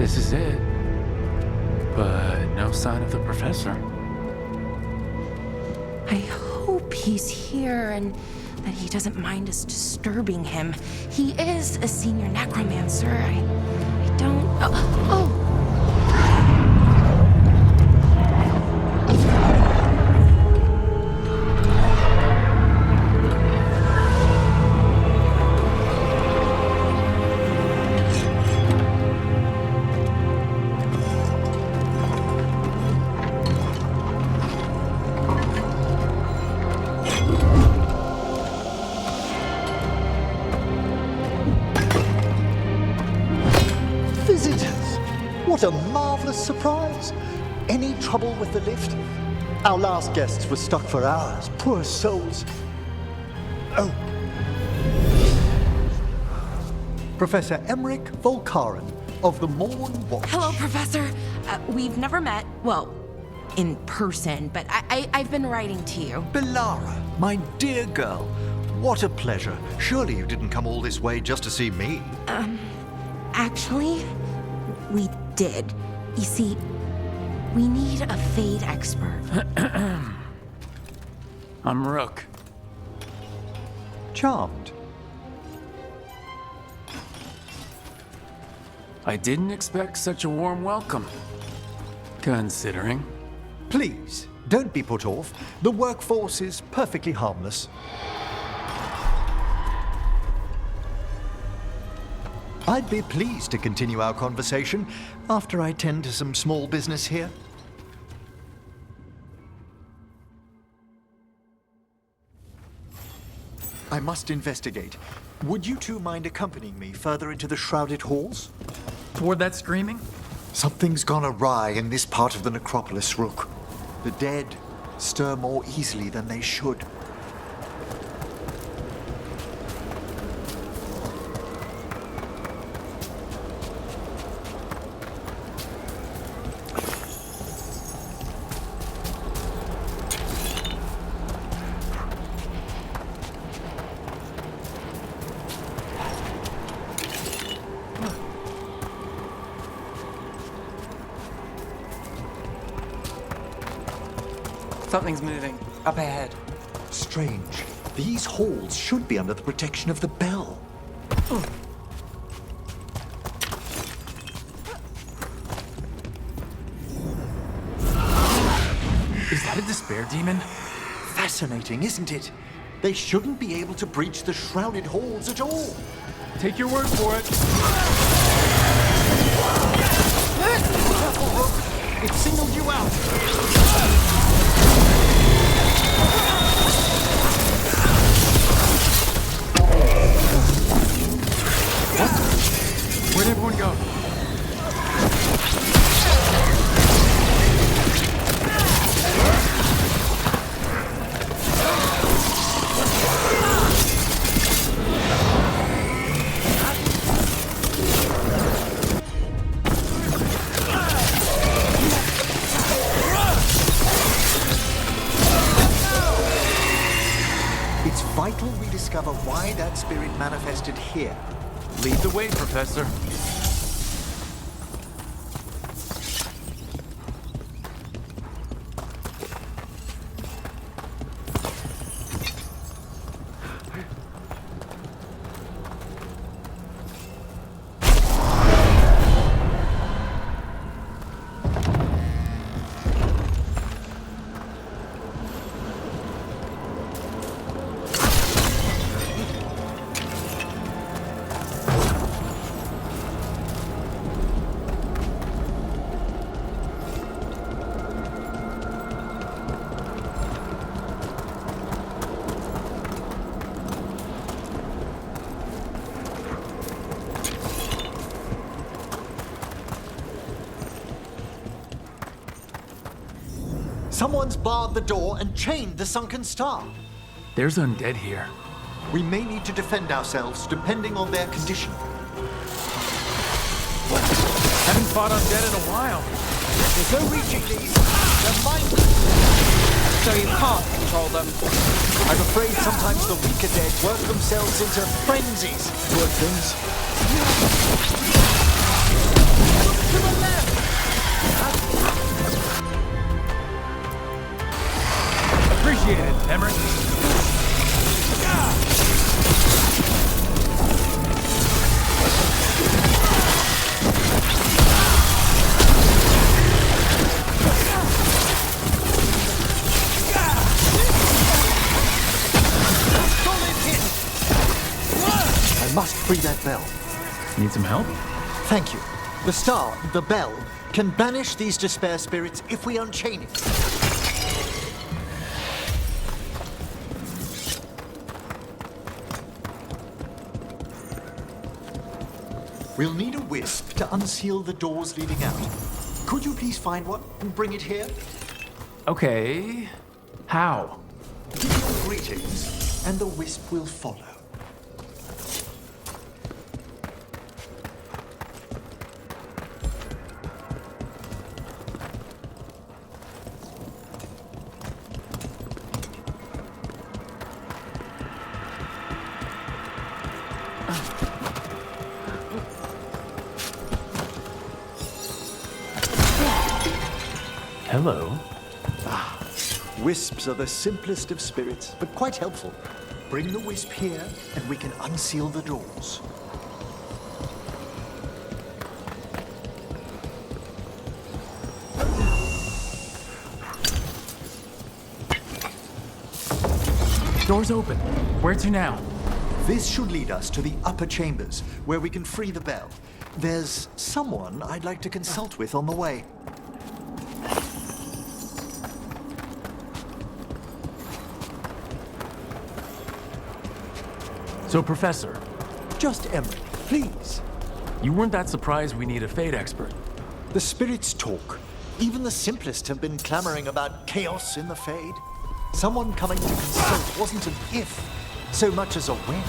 This is it. But no sign of the professor. I hope he's here and that he doesn't mind us disturbing him. He is a senior necromancer. I don't... Oh! What a marvelous surprise! Any trouble with the lift? Our last guests were stuck for hours. Poor souls. Oh. Professor Emmerich Volkaren of the Morn Watch. Hello, Professor. We've never met, well, in person, but I've been writing to you. Belara, my dear girl. What a pleasure. Surely you didn't come all this way just to see me. Actually, we did. You see, we need a Fade expert. I'm Rook. Charmed. I didn't expect such a warm welcome. Considering. Please, don't be put off. The workforce is perfectly harmless. I'd be pleased to continue our conversation after I tend to some small business here. I must investigate. Would you two mind accompanying me further into the shrouded halls? Toward that screaming? Something's gone awry in this part of the necropolis, Rook. The dead stir more easily than they should. Something's moving. Up ahead. Strange. These halls should be under the protection of the bell. Is that a despair demon? Fascinating, isn't it? They shouldn't be able to breach the shrouded halls at all. Take your word for it. Careful, Rook. It singled you out. Where'd everyone go? It's vital we discover why that spirit manifested here. Lead the way, Professor. Someone's barred the door and chained the sunken star. There's undead here. We may need to defend ourselves depending on their condition. Haven't fought undead in a while. There's no reaching these. They're mindless. So you can't control them. I'm afraid sometimes the weaker dead work themselves into frenzies. Poor things. Appreciate it, Emmerich. I must free that bell. Need some help? Thank you. The star, the bell, can banish these despair spirits if we unchain it. We'll need a wisp to unseal the doors leading out. Could you please find one and bring it here? Okay. How? Give your greetings, and the wisp will follow. Hello. Wisps are the simplest of spirits, but quite helpful. Bring the wisp here, and we can unseal the doors. Door's open. Where to now? This should lead us to the upper chambers, where we can free the bell. There's someone I'd like to consult with on the way. So, Professor, Just Emery, please. you weren't that surprised we need a fate expert. The spirits talk. Even the simplest have been clamoring about chaos in the Fade. Someone coming to consult wasn't an if, so much as a when.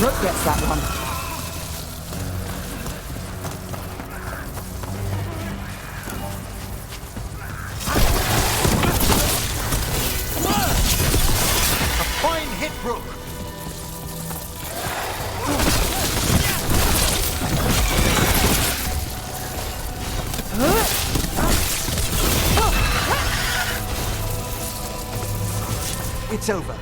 Rook gets that one. A fine hit, Rook. It's over.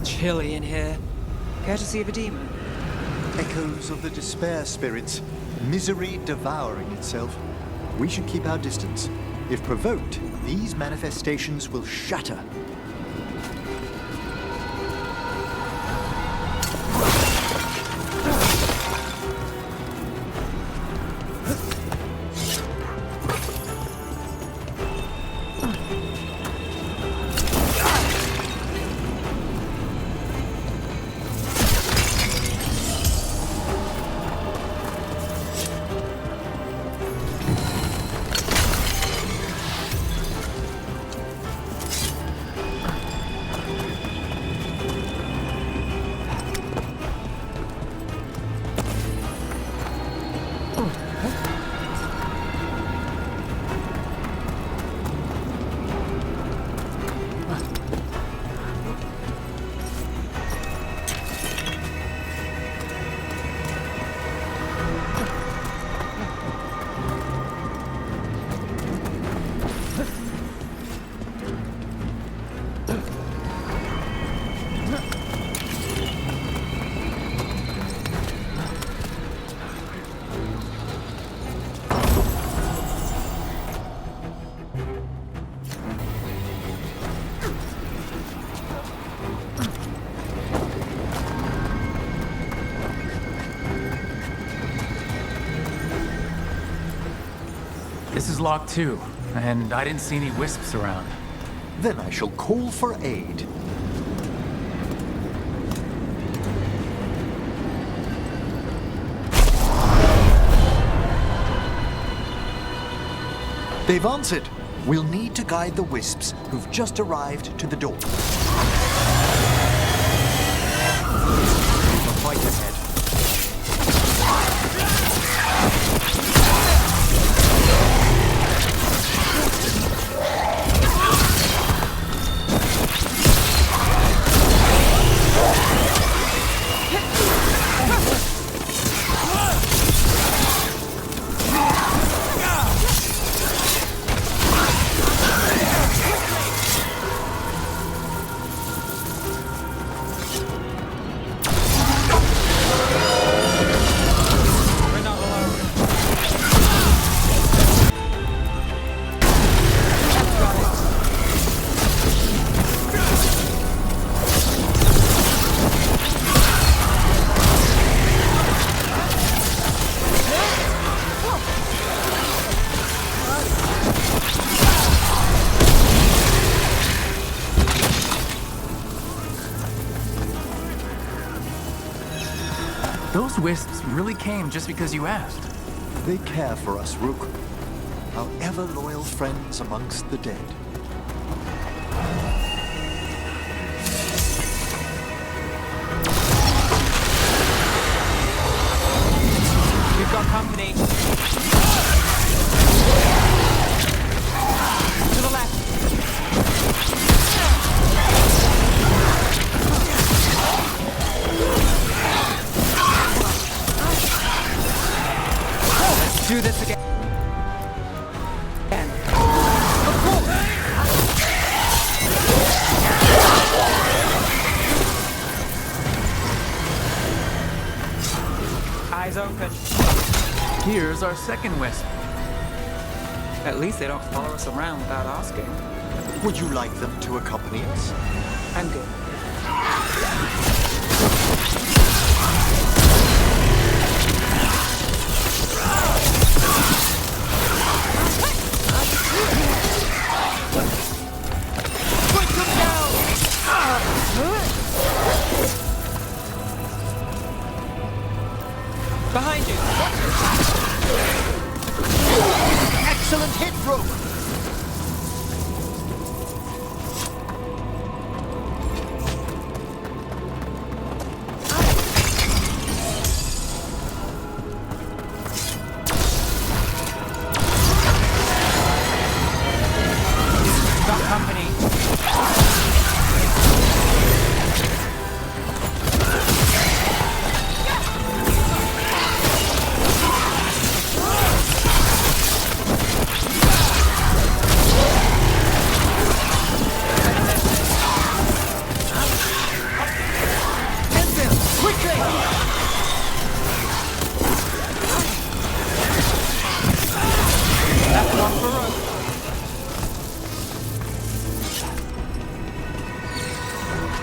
Chilly in here. Courtesy of a demon. Echoes of the despair spirits, misery devouring itself. We should keep our distance. If provoked, these manifestations will shatter. This is locked too, and I didn't see any wisps around. Then I shall call for aid. They've answered. We'll need to guide the wisps who've just arrived to the door. A fight ahead. Those wisps really came just because you asked. They care for us, Rook. Our ever-loyal friends amongst the dead. We've got company. To the left. Let's do this again. Eyes open. Here's our second wisp. At least they don't follow us around without asking. Would you like them to accompany us? I'm good. Behind you! Excellent hit, Rook! Got company.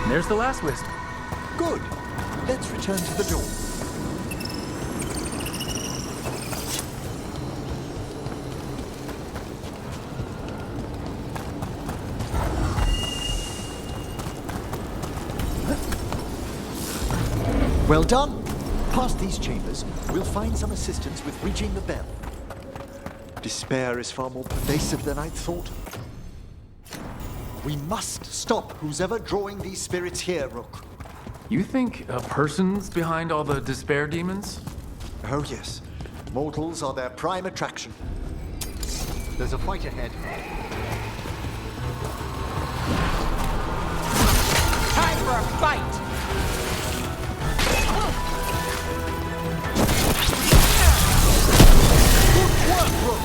There's the last wisp. Good. Let's return to the door. Well done. Past these chambers, we'll find some assistance with reaching the bell. Despair is far more pervasive than I'd thought. We must stop who's ever drawing these spirits here, Rook. You think a person's behind all the despair demons? Oh, yes. Mortals are their prime attraction. There's a fight ahead. Time for a fight! Good work, Rook!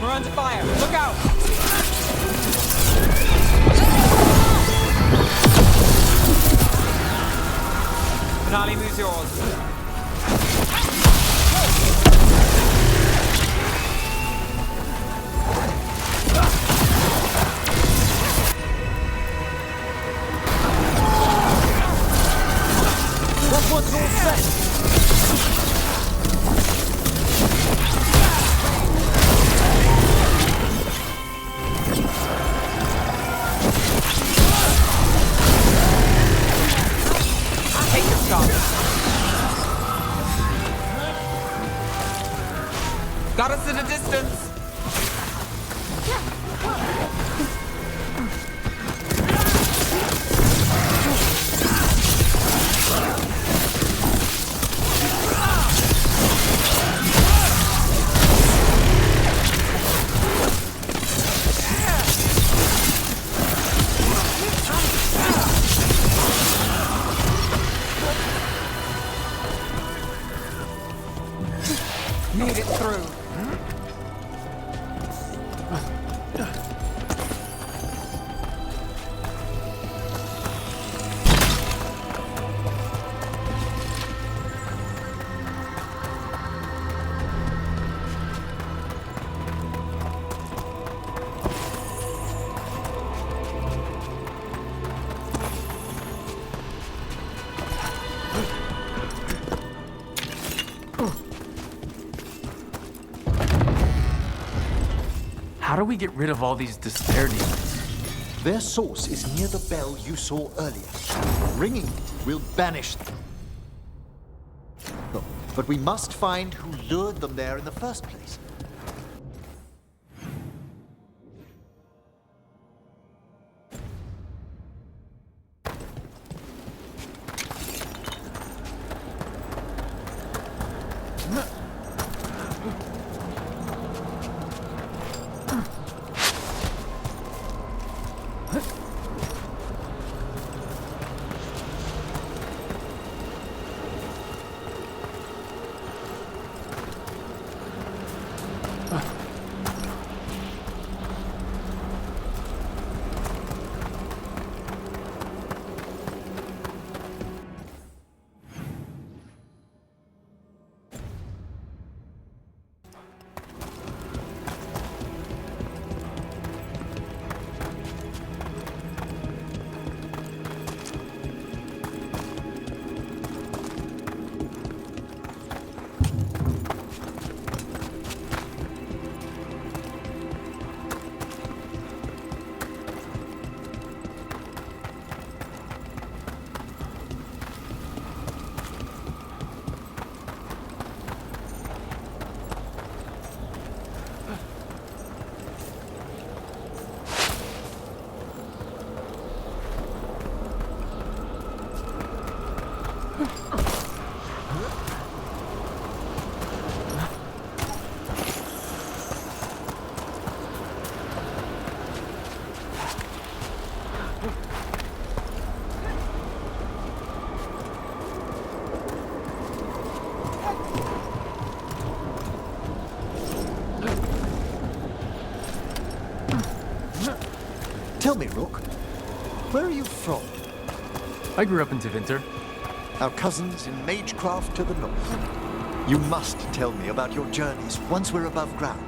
We're under fire. Look out! Finale moves yours. do we get rid of all these despair demons? Their source is near the bell you saw earlier. Ringing it will banish them. Oh, but we must find who lured them there in the first place. Tell me, Rook, where are you from? I grew up in Winter. Our cousins in Magecraft to the north. You must tell me about your journeys once we're above ground.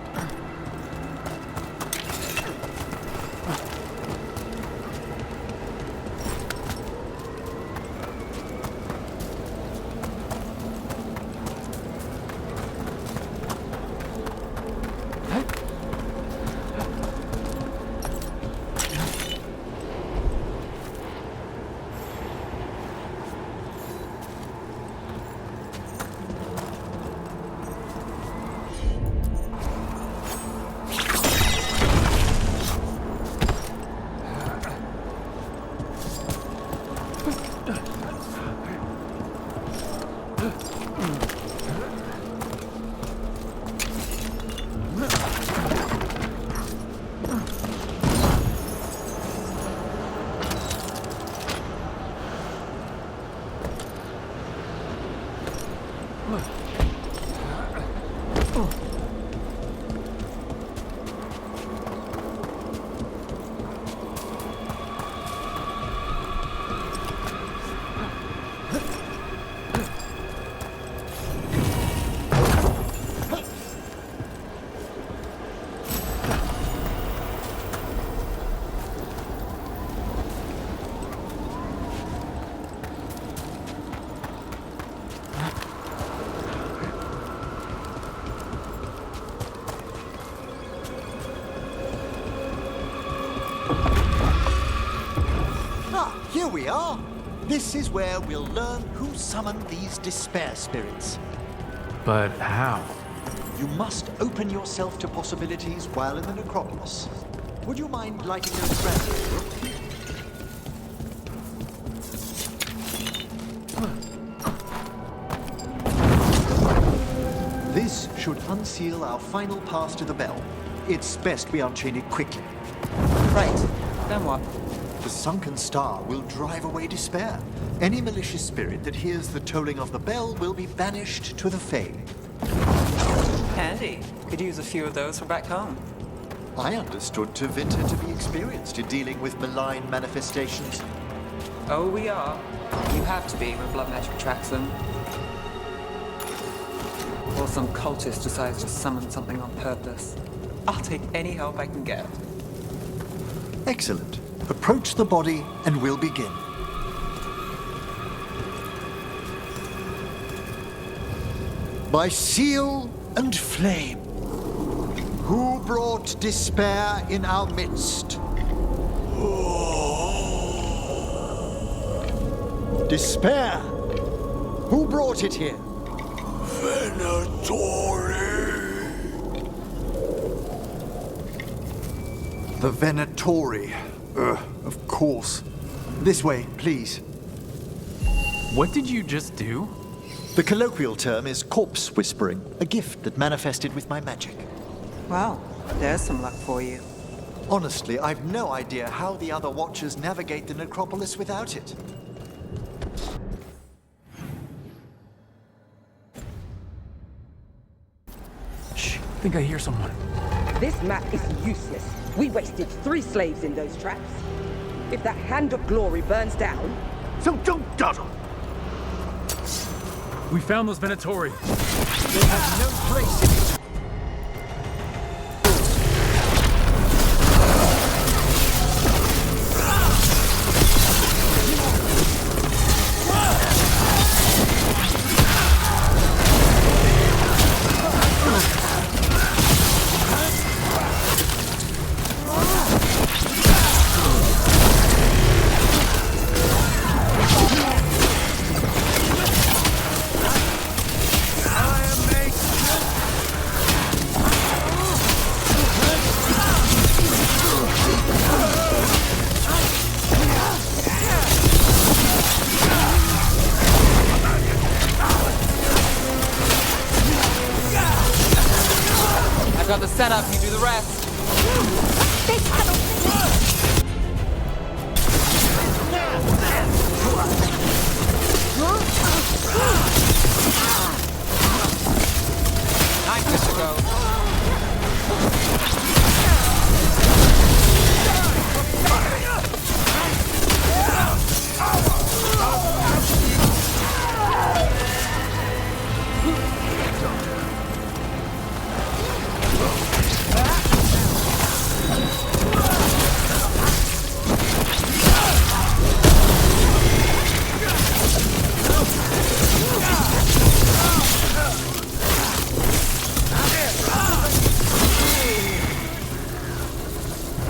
Here we are. This is where we'll learn who summoned these despair spirits. But how? You must open yourself to possibilities while in the necropolis. Would you mind lighting those brands, Rook? This should unseal our final pass to the bell. It's best we unchain it quickly. Right. Then what? The sunken star will drive away despair. Any malicious spirit that hears the tolling of the bell will be banished to the Fae. Handy. Could use a few of those for back home. I understood Winter to be experienced in dealing with malign manifestations. Oh, we are. You have to be when blood magic tracks them. Or some cultist decides to summon something on purpose. I'll take any help I can get. Excellent. Approach the body and we'll begin. By seal and flame. Who brought despair in our midst? Despair? Who brought it here? The Venatori. Of course. This way, please. What did you just do? The colloquial term is corpse whispering, a gift that manifested with my magic. Well, there's some luck for you. Honestly, I've no idea how the other Watchers navigate the necropolis without it. Shh, I think I hear someone. This map is useless. We wasted 3 slaves in those traps. If that Hand of Glory burns down... So don't dawdle! We found those Venatori. They have no place in it. I've got the setup, you do the rest. Time to go.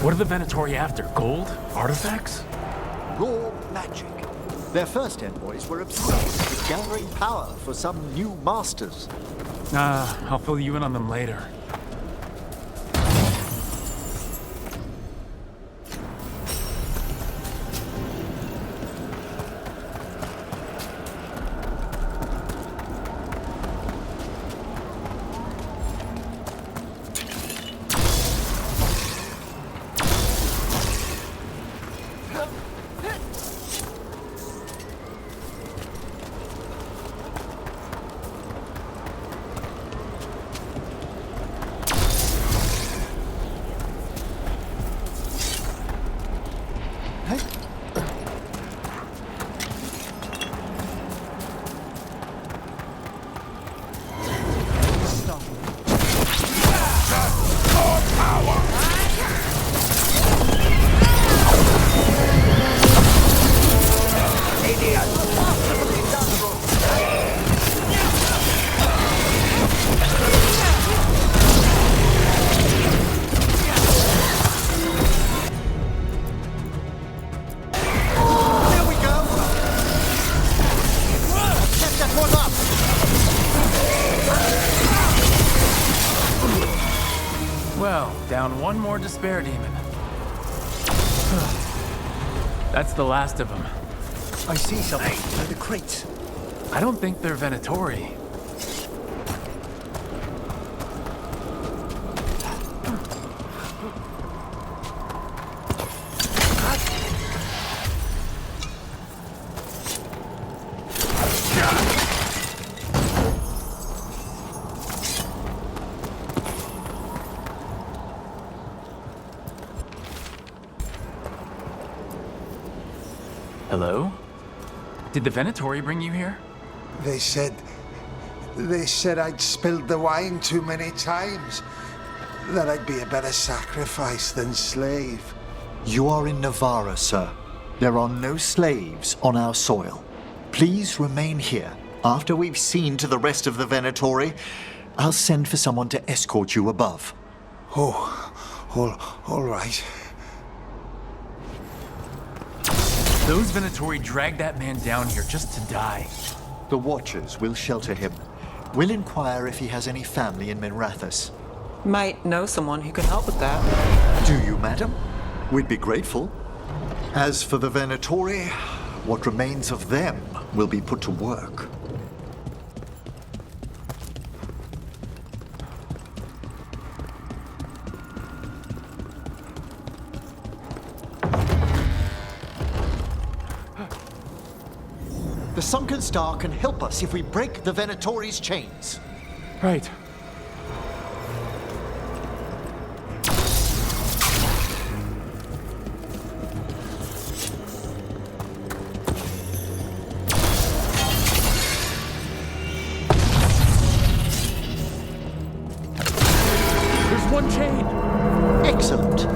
What are the Venatori after? Gold? Artifacts? Raw magic. Their first envoys were obsessed with gathering power for some new masters. I'll fill you in on them later. Well, down one more despair demon. That's the last of them. I see something by the crates. I don't think they're Venatori. Hello? Did the Venatori bring you here? They said I'd spilled the wine too many times. That I'd be a better sacrifice than slave. You are in Navarra, sir. There are no slaves on our soil. Please remain here. After we've seen to the rest of the Venatori, I'll send for someone to escort you above. All right. Those Venatori dragged that man down here just to die. The Watchers will shelter him. We'll inquire if he has any family in Minrathous. Might know someone who can help with that. Do you, madam? We'd be grateful. As for the Venatori, what remains of them will be put to work. The sunken star can help us if we break the Venatori's chains. Right. There's one chain. Excellent.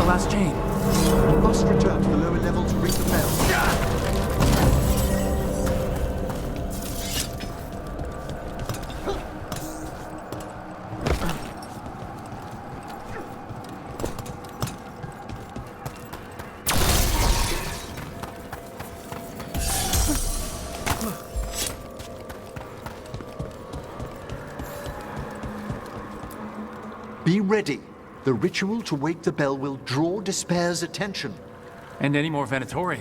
Last chain. We must return to the lower level to ring the bell. Be ready. The ritual to wake the bell will draw Despair's attention. And any more Venatori.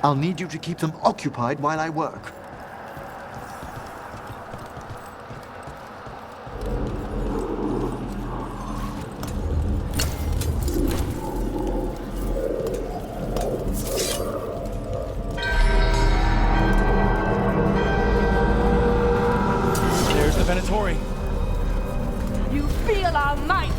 I'll need you to keep them occupied while I work. There's the Venatori. You feel our might!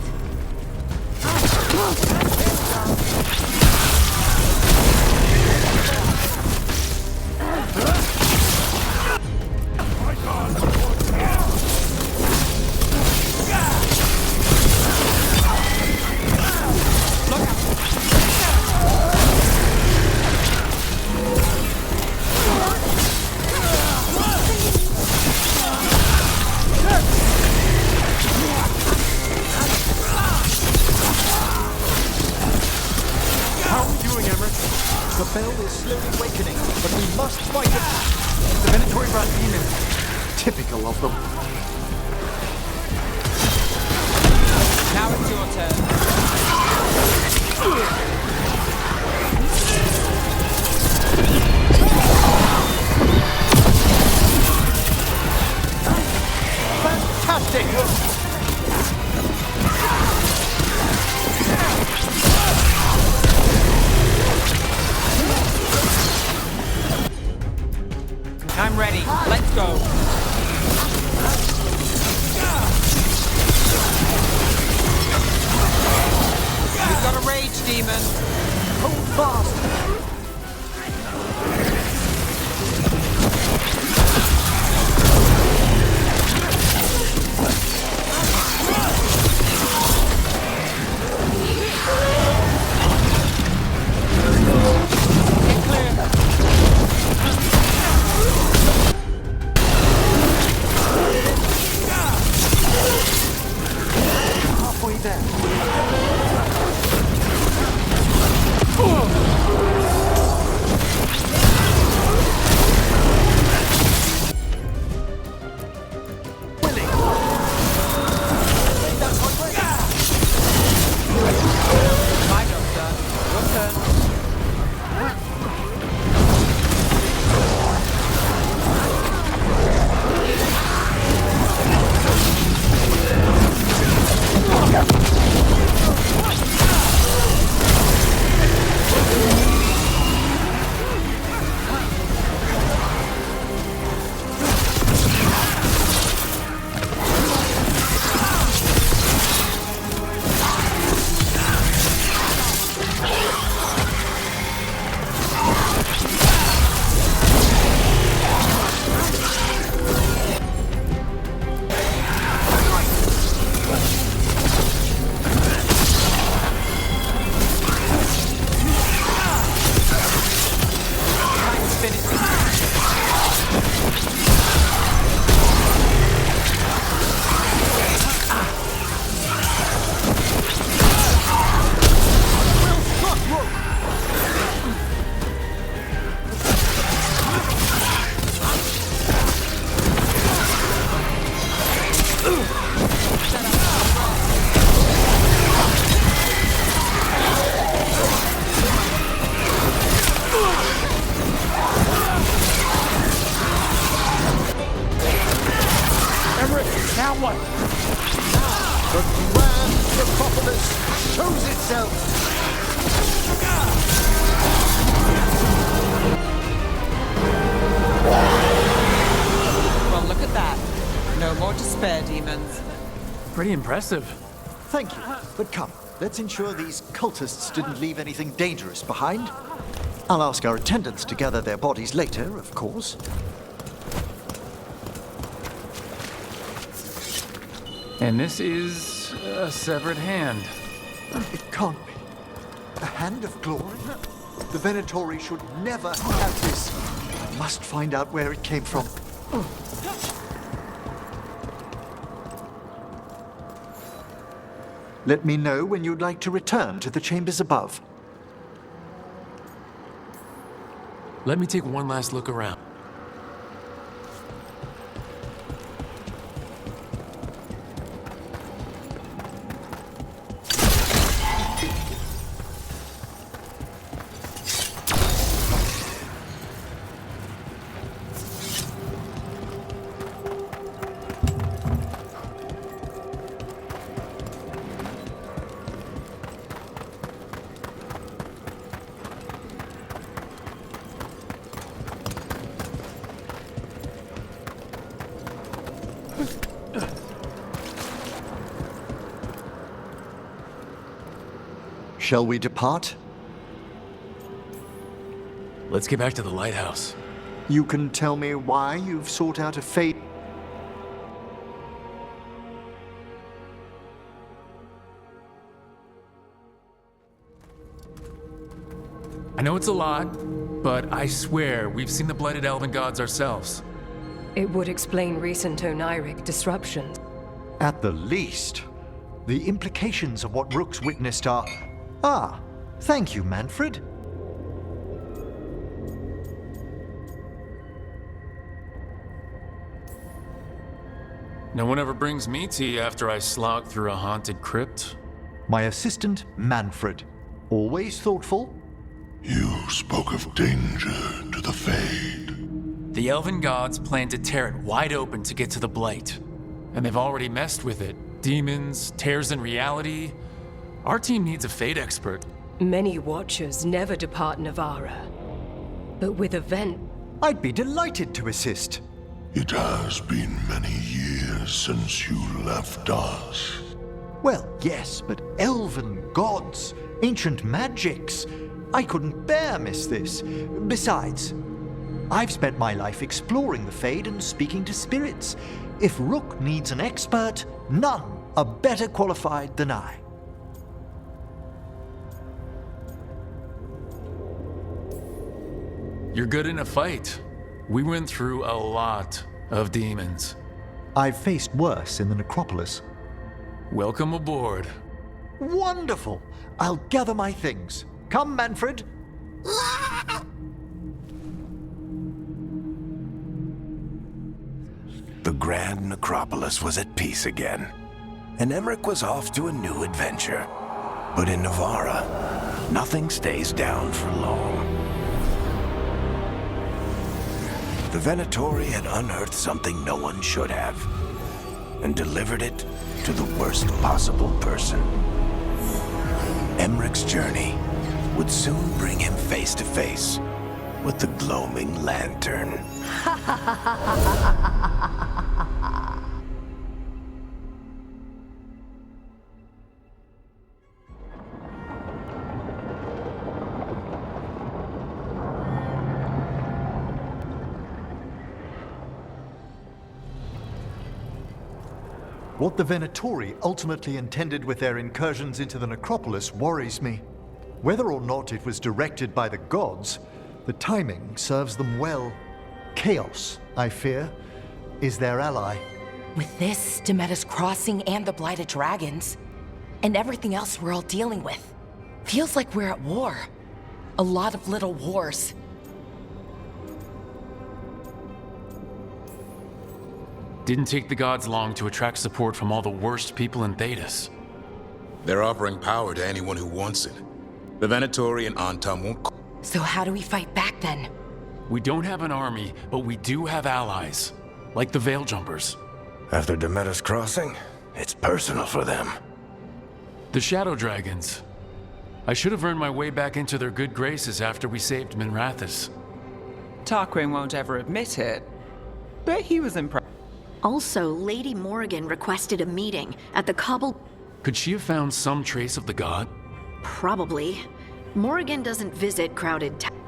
The bell is slowly awakening, but we must fight it. The Venatori brought demons. Typical of them. Now it's your turn. Fantastic! I'm ready. Let's go. You've got a rage demon. Hold fast. Emmerich, now what? The grand necropolis shows itself! Well, look at that. No more despair, demons. Pretty impressive. Thank you. But come, let's ensure these cultists didn't leave anything dangerous behind. I'll ask our attendants to gather their bodies later, of course. And this is a severed hand. It can't be. A hand of glory? The Venatori should never have this. I must find out where it came from. Let me know when you'd like to return to the chambers above. Let me take one last look around. Shall we depart? Let's get back to the lighthouse. You can tell me why you've sought out a fate. I know it's a lot, but I swear we've seen the blighted elven gods ourselves. It would explain recent oniric disruptions. At the least, the implications of what Rook's witnessed are... Ah, thank you, Manfred. No one ever brings me tea after I slog through a haunted crypt. My assistant, Manfred. Always thoughtful. You spoke of danger to the Fade. The elven gods plan to tear it wide open to get to the blight. And they've already messed with it. Demons, tears in reality. Our team needs a Fade expert. Many Watchers never depart Navarra. But with Event... I'd be delighted to assist. It has been many years since you left us. Well, yes, but elven gods, ancient magics. I couldn't bear miss this. Besides, I've spent my life exploring the Fade and speaking to spirits. If Rook needs an expert, none are better qualified than I. You're good in a fight. We went through a lot of demons. I've faced worse in the necropolis. Welcome aboard. Wonderful! I'll gather my things. Come, Manfred. The grand necropolis was at peace again, and Emmerich was off to a new adventure. But in Navarra, nothing stays down for long. The Venatori had unearthed something no one should have, and delivered it to the worst possible person. Emmerich's journey would soon bring him face to face with the gloaming lantern. What the Venatori ultimately intended with their incursions into the necropolis worries me. Whether or not it was directed by the gods, the timing serves them well. Chaos, I fear, is their ally. With this, Demeter's crossing and the blighted dragons, and everything else we're all dealing with, feels like we're at war. A lot of little wars. Didn't take the gods long to attract support from all the worst people in Thedas. They're offering power to anyone who wants it. The Venatori and Antam won't... So how do we fight back then? We don't have an army, but we do have allies. Like the Veil Jumpers. After Demeter's crossing, it's personal for them. The Shadow Dragons. I should have earned my way back into their good graces after we saved Minrathous. Tarquin won't ever admit it, but he was impressed. Also, Lady Morrigan requested a meeting at the cobble... Could she have found some trace of the god? Probably. Morrigan doesn't visit crowded towns.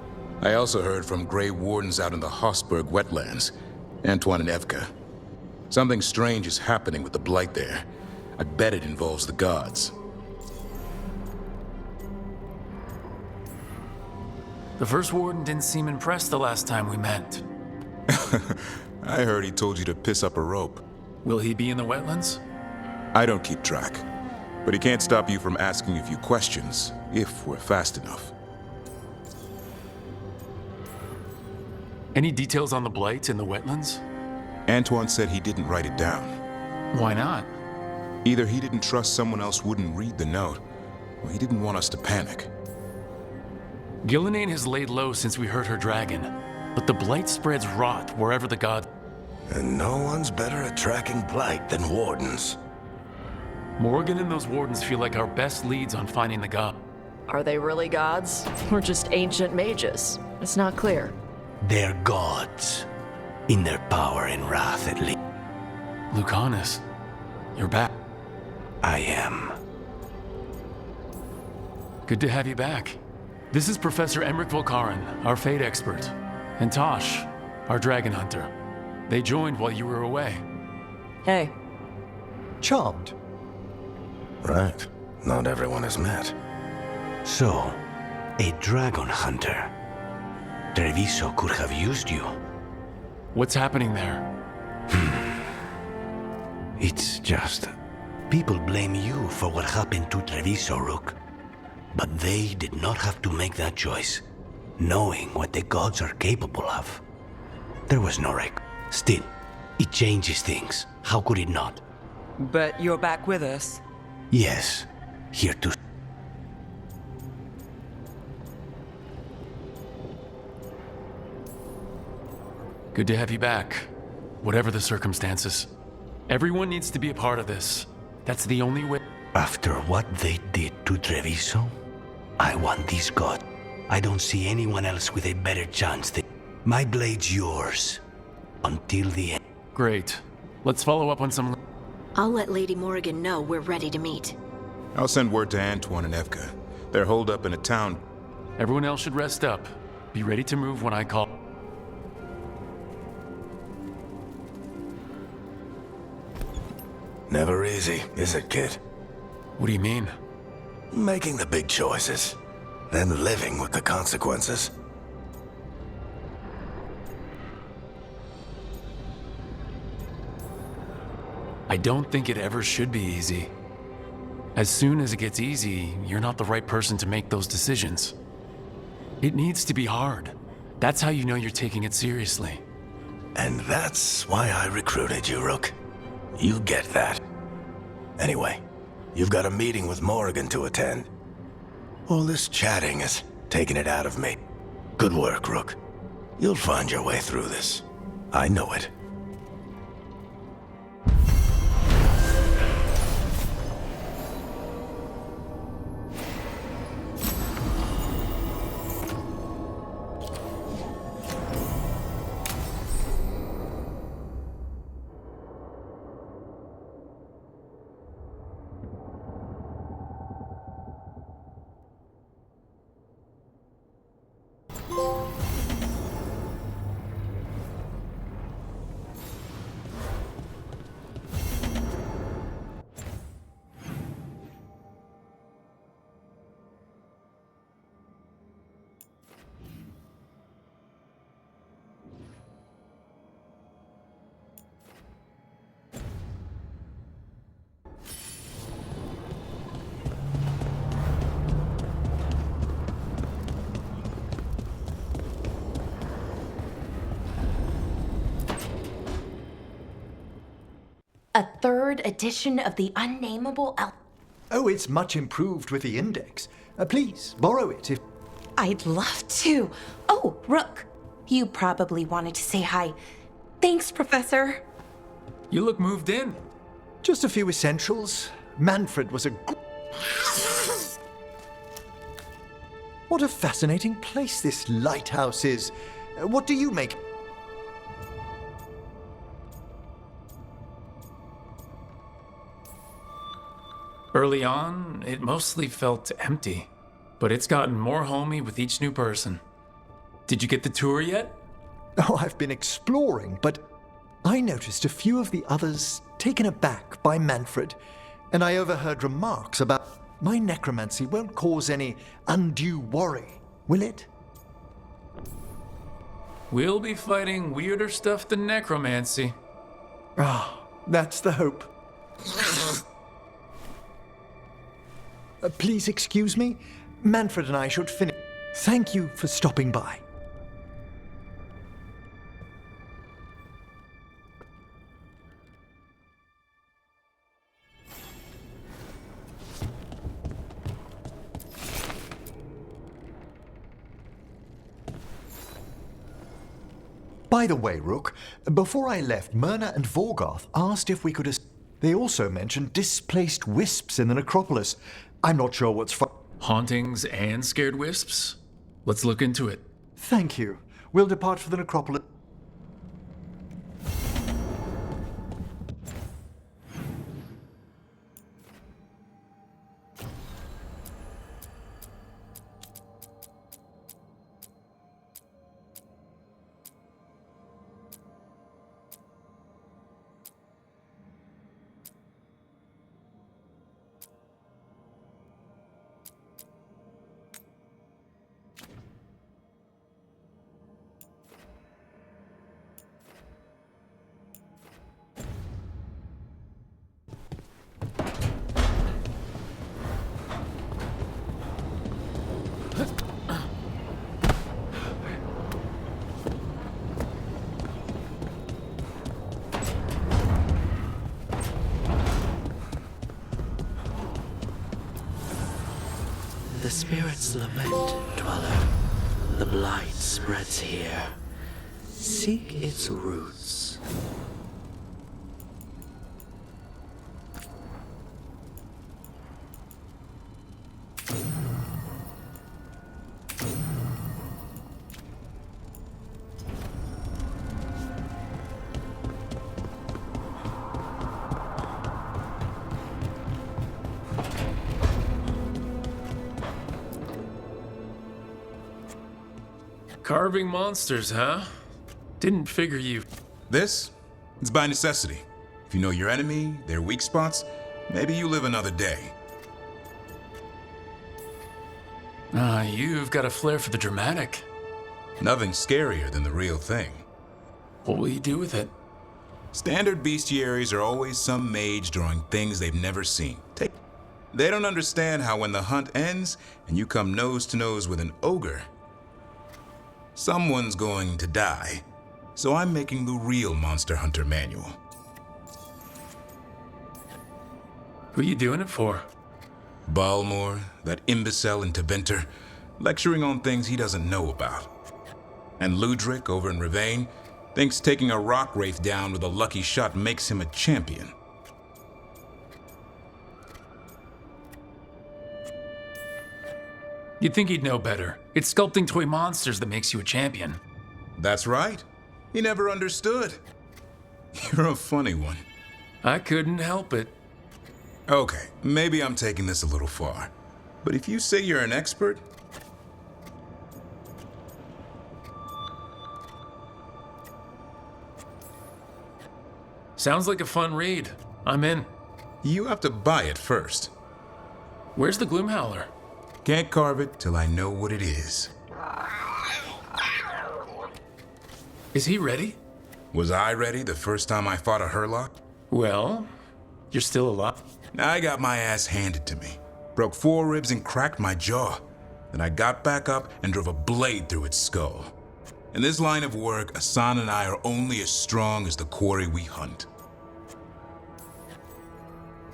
I also heard from Grey Wardens out in the Hossberg wetlands, Antoine and Evka. Something strange is happening with the Blight there. I bet it involves the gods. The First Warden didn't seem impressed the last time we met. I heard he told you to piss up a rope. Will he be in the wetlands? I don't keep track, but he can't stop you from asking a few questions, if we're fast enough. Any details on the Blight in the wetlands? Antoine said he didn't write it down. Why not? Either he didn't trust someone else wouldn't read the note, or he didn't want us to panic. Gillenane has laid low since we heard her dragon, but the Blight spreads rot wherever the god... And no one's better at tracking Blight than Wardens. Morgan and those Wardens feel like our best leads on finding the god. Are they really gods? Or just ancient mages? It's not clear. They're gods. In their power and wrath, at least. Lucanus, you're back. I am. Good to have you back. This is Professor Emmerich Volkaren, our fate expert, and Tosh, our dragon hunter. They joined while you were away. Hey. Charmed. Right. Not everyone has met. So, a dragon hunter. Treviso could have used you. What's happening there? It's just... people blame you for what happened to Treviso, Rook. But they did not have to make that choice, knowing what the gods are capable of. There was no wreck. Still, it changes things. How could it not? But you're back with us? Yes, here to... Good to have you back, whatever the circumstances. Everyone needs to be a part of this. That's the only way... After what they did to Treviso, I want these gods. I don't see anyone else with a better chance than... My blade's yours. Until the end. Great. Let's follow up on some... I'll let Lady Morrigan know we're ready to meet. I'll send word to Antoine and Evka. They're holed up in a town. Everyone else should rest up. Be ready to move when I call. Never easy, is it, kid? What do you mean? Making the big choices, then living with the consequences. I don't think it ever should be easy. As soon as it gets easy, you're not the right person to make those decisions. It needs to be hard. That's how you know you're taking it seriously. And that's why I recruited you, Rook. You get that. Anyway, you've got a meeting with Morrigan to attend. All this chatting is taking it out of me. Good work, Rook. You'll find your way through this. I know it. A third edition of the unnameable Oh, it's much improved with the index. Please, borrow it if... I'd love to. Oh, Rook, you probably wanted to say hi. Thanks, Professor. You look moved in. Just a few essentials. Manfred was a... What a fascinating place this lighthouse is. What do you make? Early on, it mostly felt empty, but it's gotten more homey with each new person. Did you get the tour yet? Oh, I've been exploring, but I noticed a few of the others taken aback by Manfred, and I overheard remarks about my necromancy won't cause any undue worry, will it? We'll be fighting weirder stuff than necromancy. Ah, that's the hope. Please excuse me. Manfred and I should finish. Thank you for stopping by. By the way, Rook, before I left, Myrna and Veilguard asked if we could... They also mentioned displaced wisps in the necropolis. I'm not sure what's... Hauntings and scared wisps? Let's look into it. Thank you. We'll depart for the necropolis. The spirits lament, dweller. The blight spreads here. Seek its roots. Carving monsters, huh? Didn't figure you... This? It's by necessity. If you know your enemy, their weak spots, maybe you live another day. You've got a flair for the dramatic. Nothing scarier than the real thing. What will you do with it? Standard bestiaries are always some mage drawing things they've never seen. They don't understand how when the hunt ends and you come nose to nose with an ogre, someone's going to die. So I'm making the real Monster Hunter manual. Who are you doing it for? Balmor, that imbecile in Teventer, lecturing on things he doesn't know about. And Ludric over in Ravane thinks taking a rock wraith down with a lucky shot makes him a champion. You'd think he'd know better. It's sculpting toy monsters that makes you a champion. That's right. He never understood. You're a funny one. I couldn't help it. Okay, maybe I'm taking this a little far. But if you say you're an expert... Sounds like a fun read. I'm in. You have to buy it first. Where's the Gloomhowler? Can't carve it till I know what it is. Is he ready? Was I ready the first time I fought a Hurlock? Well, you're still alive. I got my ass handed to me. Broke 4 ribs and cracked my jaw. Then I got back up and drove a blade through its skull. In this line of work, Asan and I are only as strong as the quarry we hunt.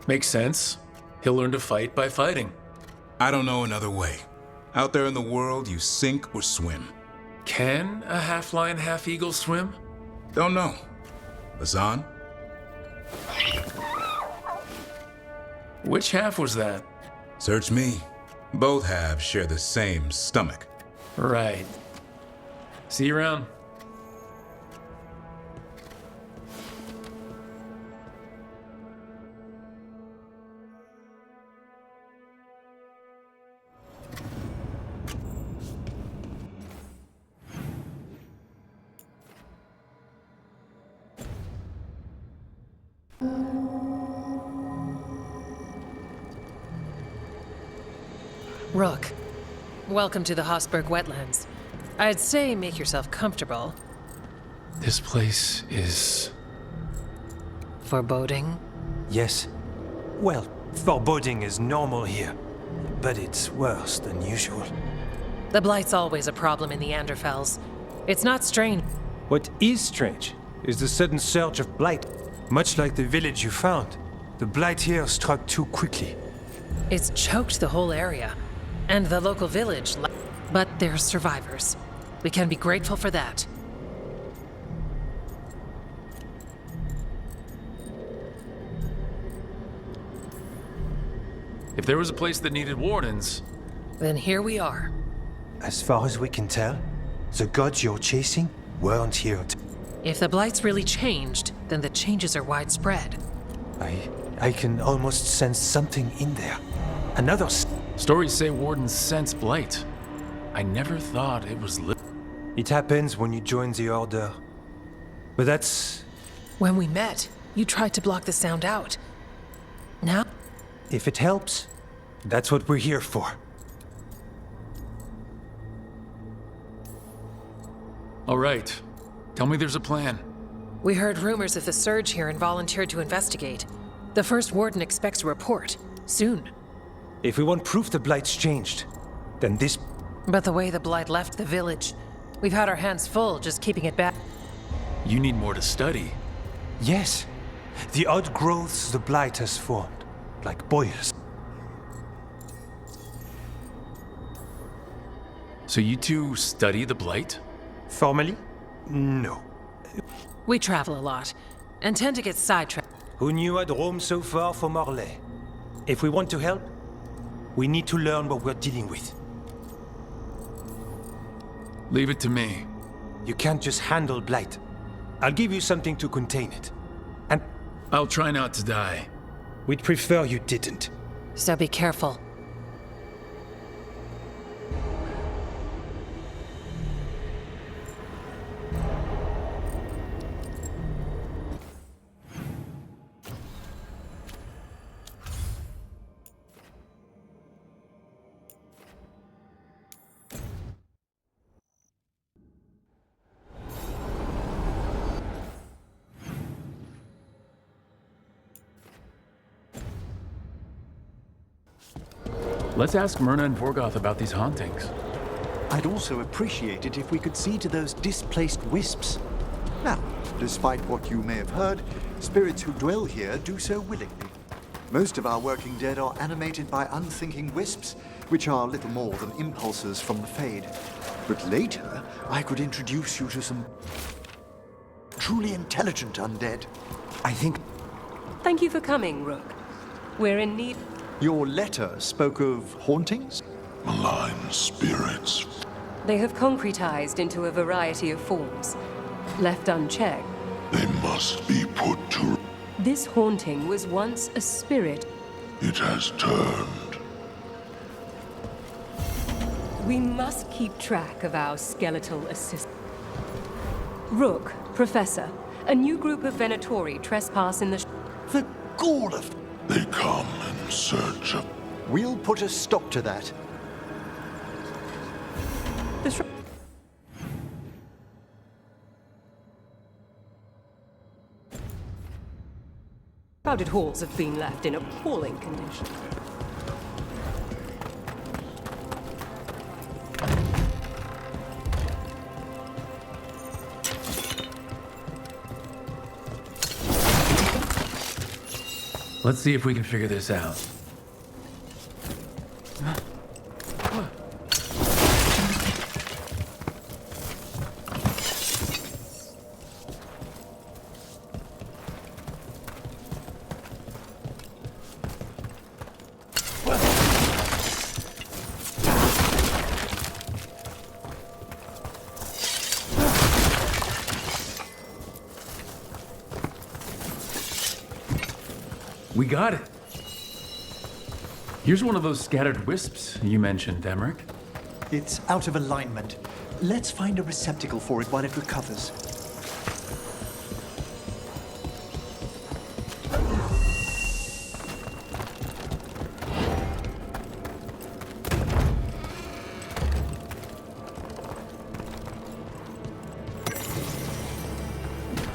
Makes sense. He'll learn to fight by fighting. I don't know another way. Out there in the world, you sink or swim. Can a half-lion, half-eagle swim? Don't know. Azan? Which half was that? Search me. Both halves share the same stomach. Right. See you around. Rook, welcome to the Hosberg wetlands. I'd say make yourself comfortable. This place is... foreboding? Yes. Well, foreboding is normal here, but it's worse than usual. The Blight's always a problem in the Anderfels. It's not strange. What is strange is the sudden surge of blight. Much like the village you found, the blight here struck too quickly. It's choked the whole area. And the local village, but they're survivors. We can be grateful for that. If there was a place that needed wardens... Then here we are. As far as we can tell, the gods you're chasing weren't here. If the Blight's really changed, then the changes are widespread. I can almost sense something in there. Another... Stories say wardens sense blight. I never thought it was It happens when you join the Order. But that's... When we met, you tried to block the sound out. Now? If it helps, that's what we're here for. All right. Tell me there's a plan. We heard rumors of the surge here and volunteered to investigate. The first warden expects a report. Soon. If we want proof the Blight's changed, then this... But the way the Blight left the village, we've had our hands full just keeping it back. You need more to study. Yes. The odd growths the Blight has formed, like boils. So you two study the Blight? Formally? No. We travel a lot, and tend to get sidetracked. Who knew I'd roam so far from Orlais? If we want to help, we need to learn what we're dealing with. Leave it to me. You can't just handle blight. I'll give you something to contain it. And... I'll try not to die. We'd prefer you didn't. So be careful. Let's ask Myrna and Vorgoth about these hauntings. I'd also appreciate it if we could see to those displaced wisps. Now, despite what you may have heard, spirits who dwell here do so willingly. Most of our working dead are animated by unthinking wisps, which are little more than impulses from the Fade. But later, I could introduce you to some truly intelligent undead. I think... Thank you for coming, Rook. We're in need... Your letter spoke of hauntings? Malign spirits. They have concretized into a variety of forms. Left unchecked. They must be put to... This haunting was once a spirit. It has turned. We must keep track of our skeletal assistants. Rook, Professor, a new group of Venatori trespass in the... The gall of... They come in search of... We'll put a stop to that. Crowded halls have been left in appalling condition. Let's see if we can figure this out. We got it. Here's one of those scattered wisps you mentioned, Emmerich. It's out of alignment. Let's find a receptacle for it while it recovers.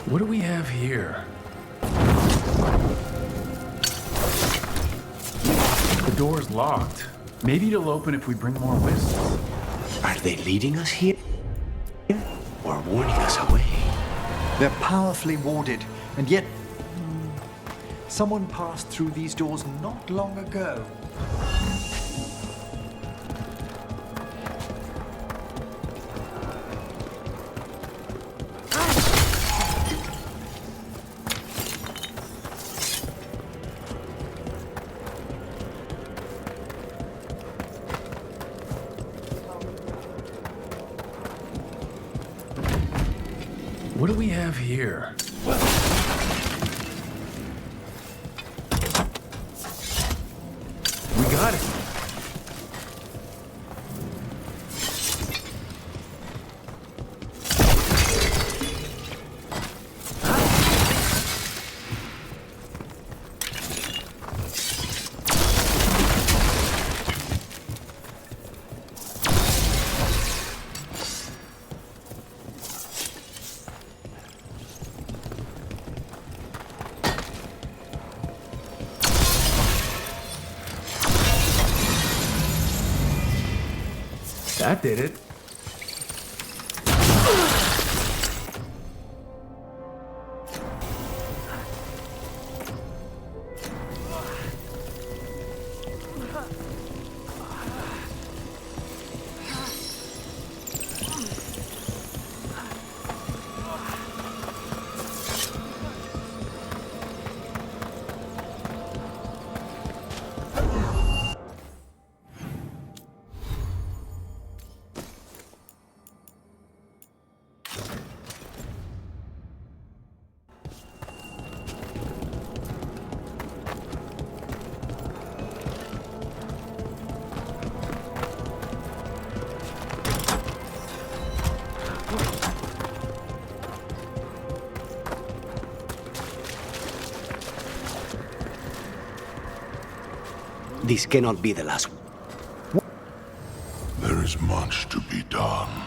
What do we have here? The door's locked. Maybe it'll open if we bring more wisps. Are they leading us here? Or warning us away? They're powerfully warded, and yet... someone passed through these doors not long ago. What do we have here? We got it. That did it. This cannot be the last one. There is much to be done.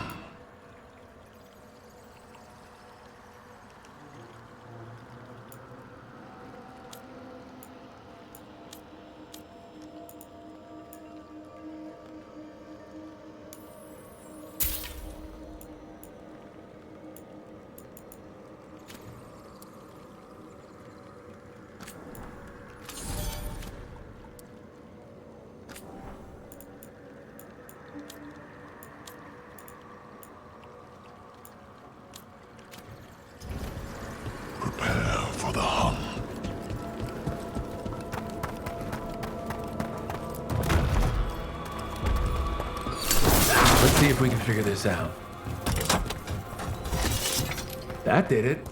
Prepare for the hunt. Let's see if we can figure this out. That did it.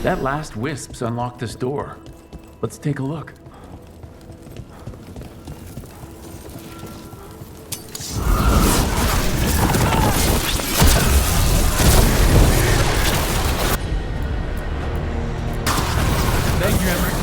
That last wisps unlocked this door. Let's take a look. Thank you, Emmerich.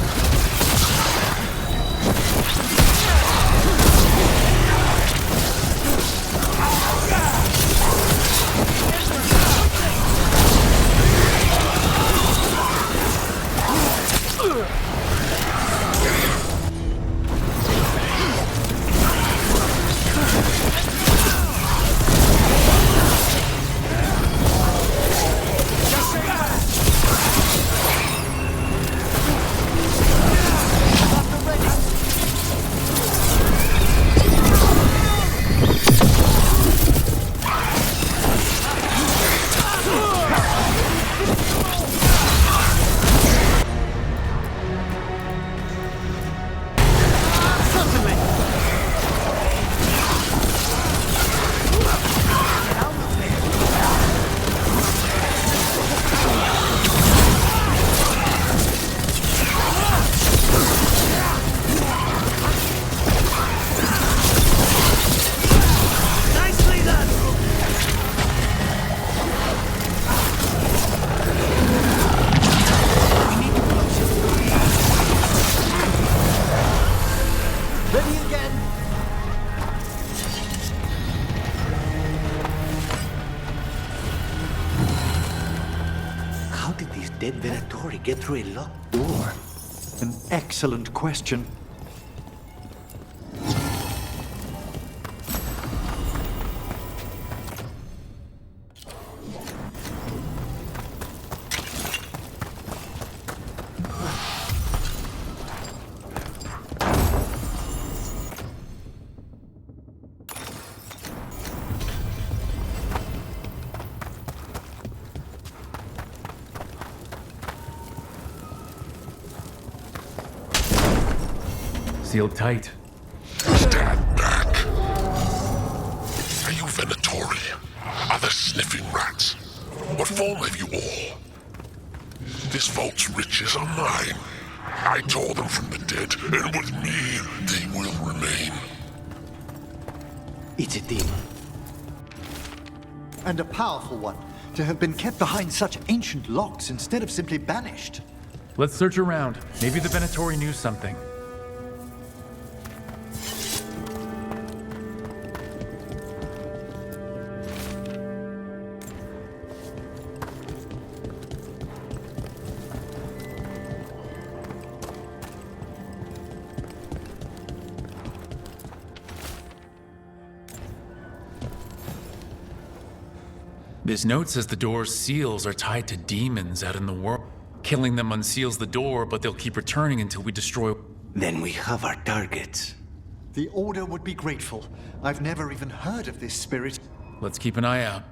Dead Venatori get through a locked door? An excellent question. Sealed tight. Stand back. Are you Venatori? Are there sniffing rats? What form have you all? This vault's riches are mine. I tore them from the dead, and with me, they will remain. It's a demon. And a powerful one, to have been kept behind such ancient locks instead of simply banished. Let's search around. Maybe the Venatori knew something. This note says the door's seals are tied to demons out in the world. Killing them unseals the door, but they'll keep returning until we destroy... Then we have our targets. The Order would be grateful. I've never even heard of this spirit. Let's keep an eye out.